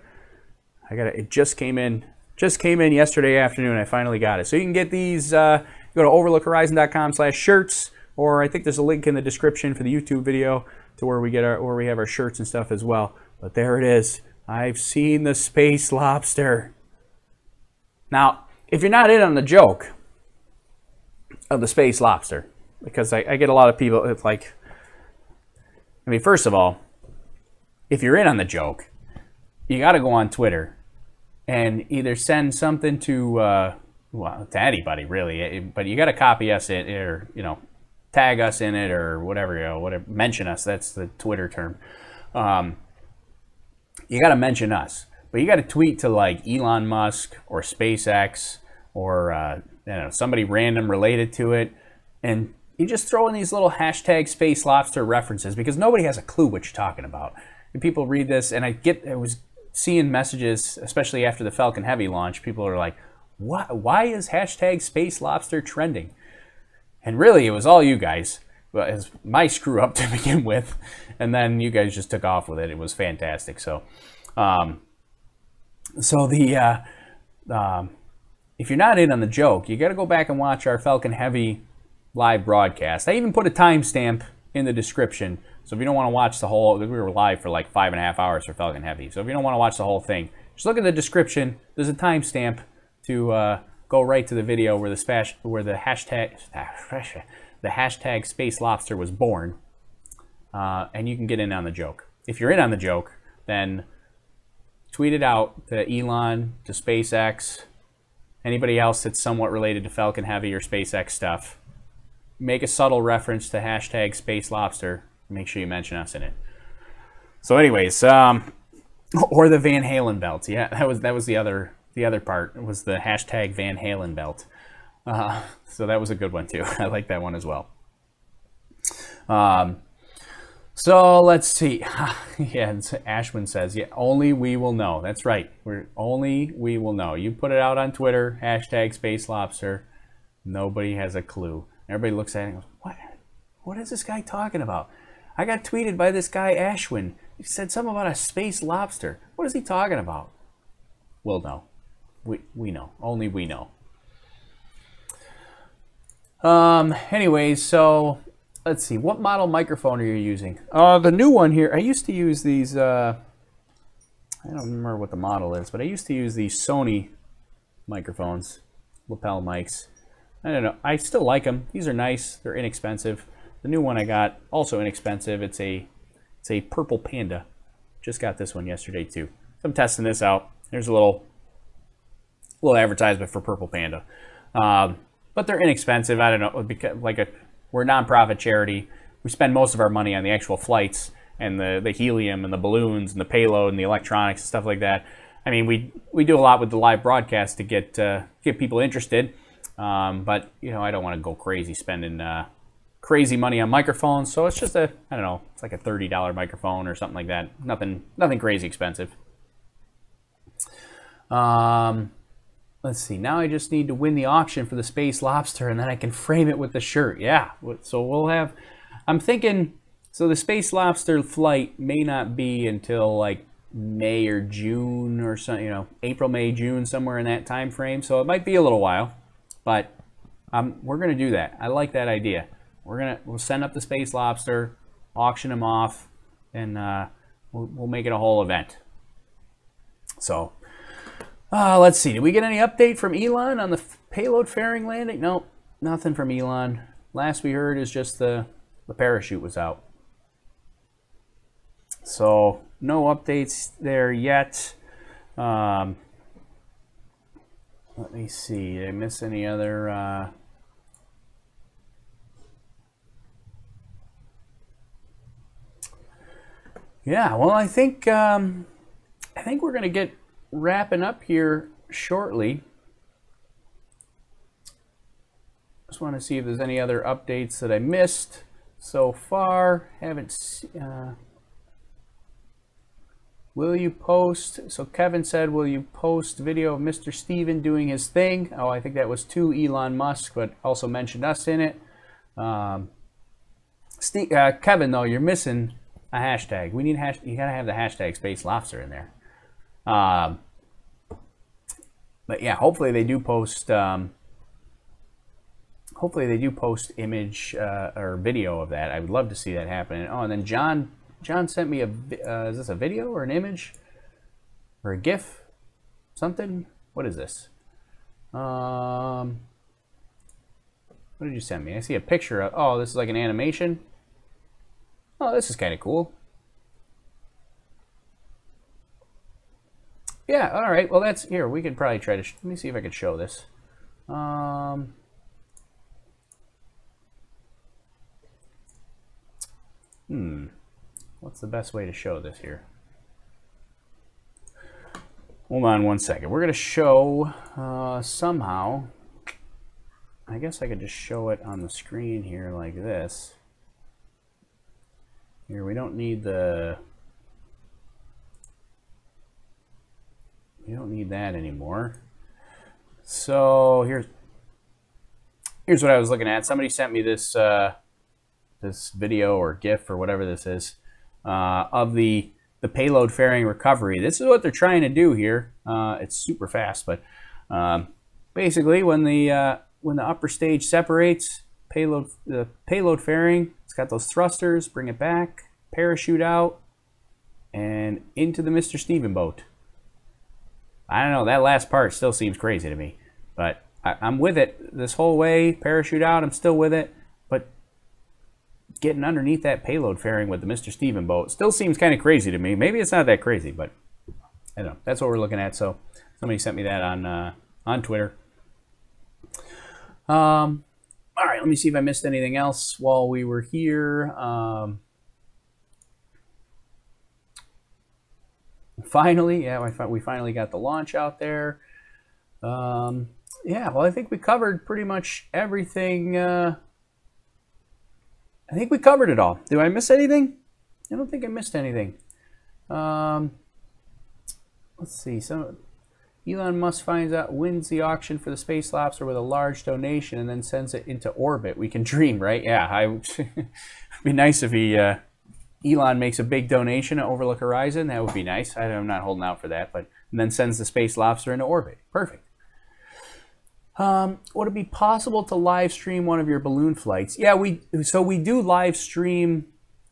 it just came in. Just came in yesterday afternoon. I finally got it. So you can get these, go to overlookhorizon.com/shirts, or I think there's a link in the description for the YouTube video to where we have our shirts and stuff as well. But there it is. I've seen the Space Lobster. Now, if you're not in on the joke of the Space Lobster, because I get a lot of people, it's like, I mean, first of all, if you're in on the joke, you got to go on Twitter and either send something to, well, to anybody really, but you got to copy us in, or, tag us in it or whatever, whatever, mention us. That's the Twitter term. You got to mention us, but you got to tweet to like Elon Musk or SpaceX or, somebody random related to it, and you just throw in these little hashtag Space Lobster references because nobody has a clue what you're talking about. people read this, and I was seeing messages, especially after the Falcon Heavy launch. People are like, "What? Why is hashtag Space Lobster trending?" And really, it was all you guys. Well, it was my screw up to begin with, and then you guys just took off with it. It was fantastic. So, if you're not in on the joke, you got to go back and watch our Falcon Heavy live broadcast. I even put a timestamp in the description. So if you don't want to watch the whole, we were live for like 5.5 hours for Falcon Heavy. So if you don't want to watch the whole thing, just look at the description. There's a timestamp to go right to the video where the hashtag Space Lobster was born, and you can get in on the joke. If you're in on the joke, then tweet it out to Ilan, to SpaceX, anybody else that's somewhat related to Falcon Heavy or SpaceX stuff. Make a subtle reference to hashtag Space Lobster. Make sure you mention us in it. So anyways, or the Van Halen belt. Yeah, that was the other part. It was the hashtag Van Halen belt. So that was a good one too. I like that one as well. So let's see. Yeah, Ashwin says, yeah, only we will know. That's right. Only we will know. You put it out on Twitter, hashtag Space Lobster. Nobody has a clue. Everybody looks at it and goes, what? What is this guy talking about? I got tweeted by this guy, Ashwin. He said something about a space lobster. What is he talking about? We'll know. We know. Only we know. Anyways, so let's see. What model microphone are you using? The new one here. I used to use these. I don't remember what the model is, but I used to use these Sony microphones, lapel mics. I don't know. I still like them. These are nice. They're inexpensive. The new one I got, also inexpensive. It's a Purple Panda. Just got this one yesterday too. So I'm testing this out. There's a little advertisement for Purple Panda. But they're inexpensive. I don't know, because we're a nonprofit charity. We spend most of our money on the actual flights and the helium and the balloons and the payload and the electronics and stuff like that. I mean, we do a lot with the live broadcast to get people interested. But you know, I don't want to go crazy spending crazy money on microphones. So it's just I don't know, it's like a $30 microphone or something like that. Nothing crazy expensive. Let's see. Now I just need to win the auction for the Space Lobster, and then I can frame it with the shirt. Yeah. So we'll have. I'm thinking. So the Space Lobster flight may not be until like May or June or something. You know, April, May, June, somewhere in that time frame. So it might be a little while, but we're gonna do that. I like that idea. We'll send up the Space Lobster, auction them off, and we'll make it a whole event. So. Let's see. Did we get any update from Ilan on the payload fairing landing? Nope, nothing from Ilan. Last we heard is just the parachute was out. So no updates there yet. Let me see. Did I miss any other? Yeah. Well, I think we're gonna get wrapping up here shortly. Just want to see if there's any other updates that I missed so far. Will you post? So Kevin said, will you post video of Mr. Steven doing his thing? Oh, I think that was to Elon Musk, but also mentioned us in it. Kevin, though, you're missing a hashtag. We need you gotta have the hashtag Space Lobster in there. But yeah, hopefully they do post. Hopefully they do post image or video of that. I would love to see that happen. Oh, and then John sent me is this a video or an image or a GIF? Something? What is this? What did you send me? I see a picture of. Oh, this is like an animation. Oh, this is kind of cool. Yeah, all right. Well, that's here. We could probably try to. Let me see if I could show this. What's the best way to show this here? Hold on one second. We're going to show somehow. I guess I could just show it on the screen here like this. Here, we don't need the we don't need that anymore. So here's what I was looking at. Somebody sent me this this video or GIF or whatever this is of the payload fairing recovery. This is what they're trying to do here. It's super fast, but basically when the upper stage separates, the payload fairing, it's got those thrusters, bring it back, parachute out, and into the Mr. Steven boat. I don't know, that last part still seems crazy to me, but I'm with it this whole way. Parachute out, I'm still with it, but getting underneath that payload fairing with the Mr. Steven boat still seems kind of crazy to me. Maybe it's not that crazy, but I don't know. That's what we're looking at. So somebody sent me that on Twitter. All right, let me see if I missed anything else while we were here. Finally, yeah, we finally got the launch out there. Yeah, well, I think we covered pretty much everything. I think we covered it all. Did I miss anything? I don't think I missed anything. Let's see. Elon Musk wins the auction for the space lobster with a large donation and then sends it into orbit. We can dream, right? Yeah, it'd be nice if Elon makes a big donation at Overlook Horizon. That would be nice. I'm not holding out for that, but and then sends the space lobster into orbit. Perfect. Would it be possible to live stream one of your balloon flights? Yeah, we do live stream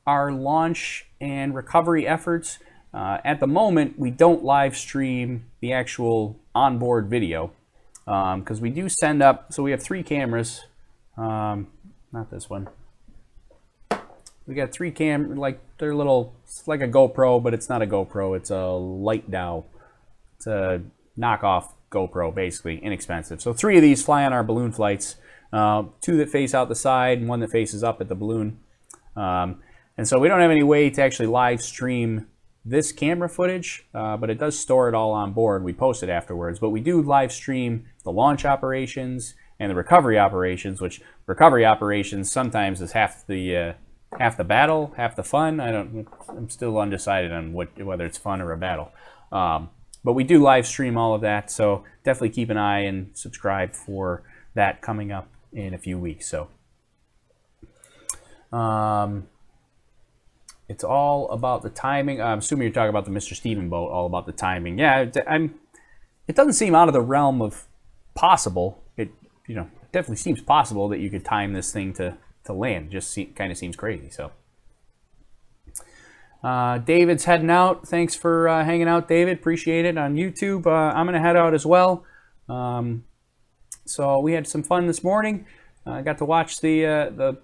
our launch and recovery efforts. At the moment, we don't live stream the actual onboard video because we do send up. So we have 3 cameras, not this one. We got 3 like they're little. It's like a GoPro, but it's not a GoPro. It's a light dowel. It's a knockoff GoPro, basically inexpensive. So 3 of these fly on our balloon flights. 2 that face out the side and 1 that faces up at the balloon. And so we don't have any way to actually live stream this camera footage, but it does store it all on board. We post it afterwards, but we do live stream the launch operations and the recovery operations, which recovery operations sometimes is half the battle, half the fun. I'm still undecided on whether it's fun or a battle. But we do live stream all of that, so definitely keep an eye and subscribe for that coming up in a few weeks. So it's all about the timing. I'm assuming you're talking about the Mr. Steven boat, all about the timing. Yeah, it doesn't seem out of the realm of possible. It definitely seems possible that you could time this thing to land. Just kind of seems crazy. So David's heading out. Thanks for hanging out, David. Appreciate it on YouTube. I'm going to head out as well. So we had some fun this morning. I got to watch the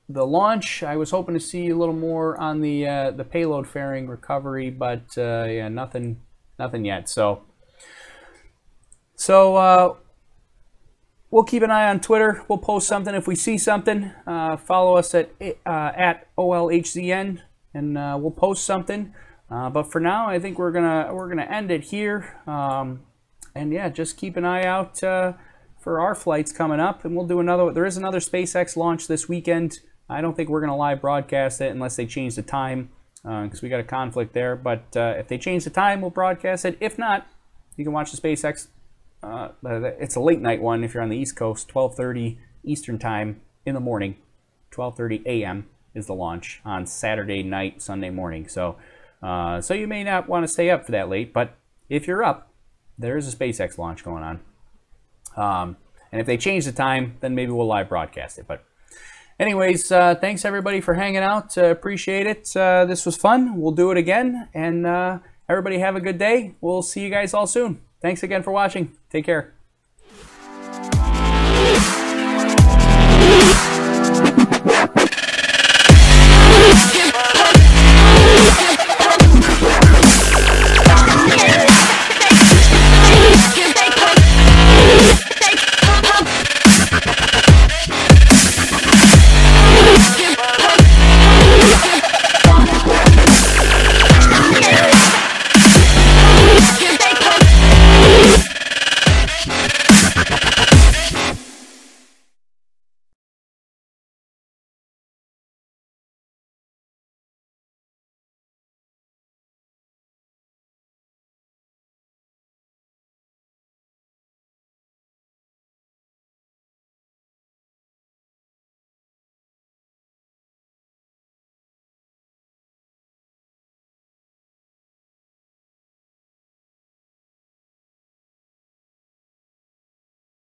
launch. I was hoping to see a little more on the payload fairing recovery, but yeah, nothing yet. So we'll keep an eye on Twitter. We'll post something if we see something. Follow us at OLHZN, and we'll post something. But for now, I think we're gonna end it here. And yeah, just keep an eye out for our flights coming up, and we'll do another. There is another SpaceX launch this weekend. I don't think we're gonna live broadcast it unless they change the time, because we got a conflict there. But if they change the time, we'll broadcast it. If not, you can watch the SpaceX. It's a late night one if you're on the East Coast, 12:30 Eastern time in the morning. 12:30 a.m. is the launch on Saturday night, Sunday morning. So you may not want to stay up for that late, but if you're up, there is a SpaceX launch going on. And if they change the time, then maybe we'll live broadcast it. But anyways, thanks everybody for hanging out. Appreciate it. This was fun. We'll do it again. And everybody have a good day. We'll see you guys all soon. Thanks again for watching. Take care.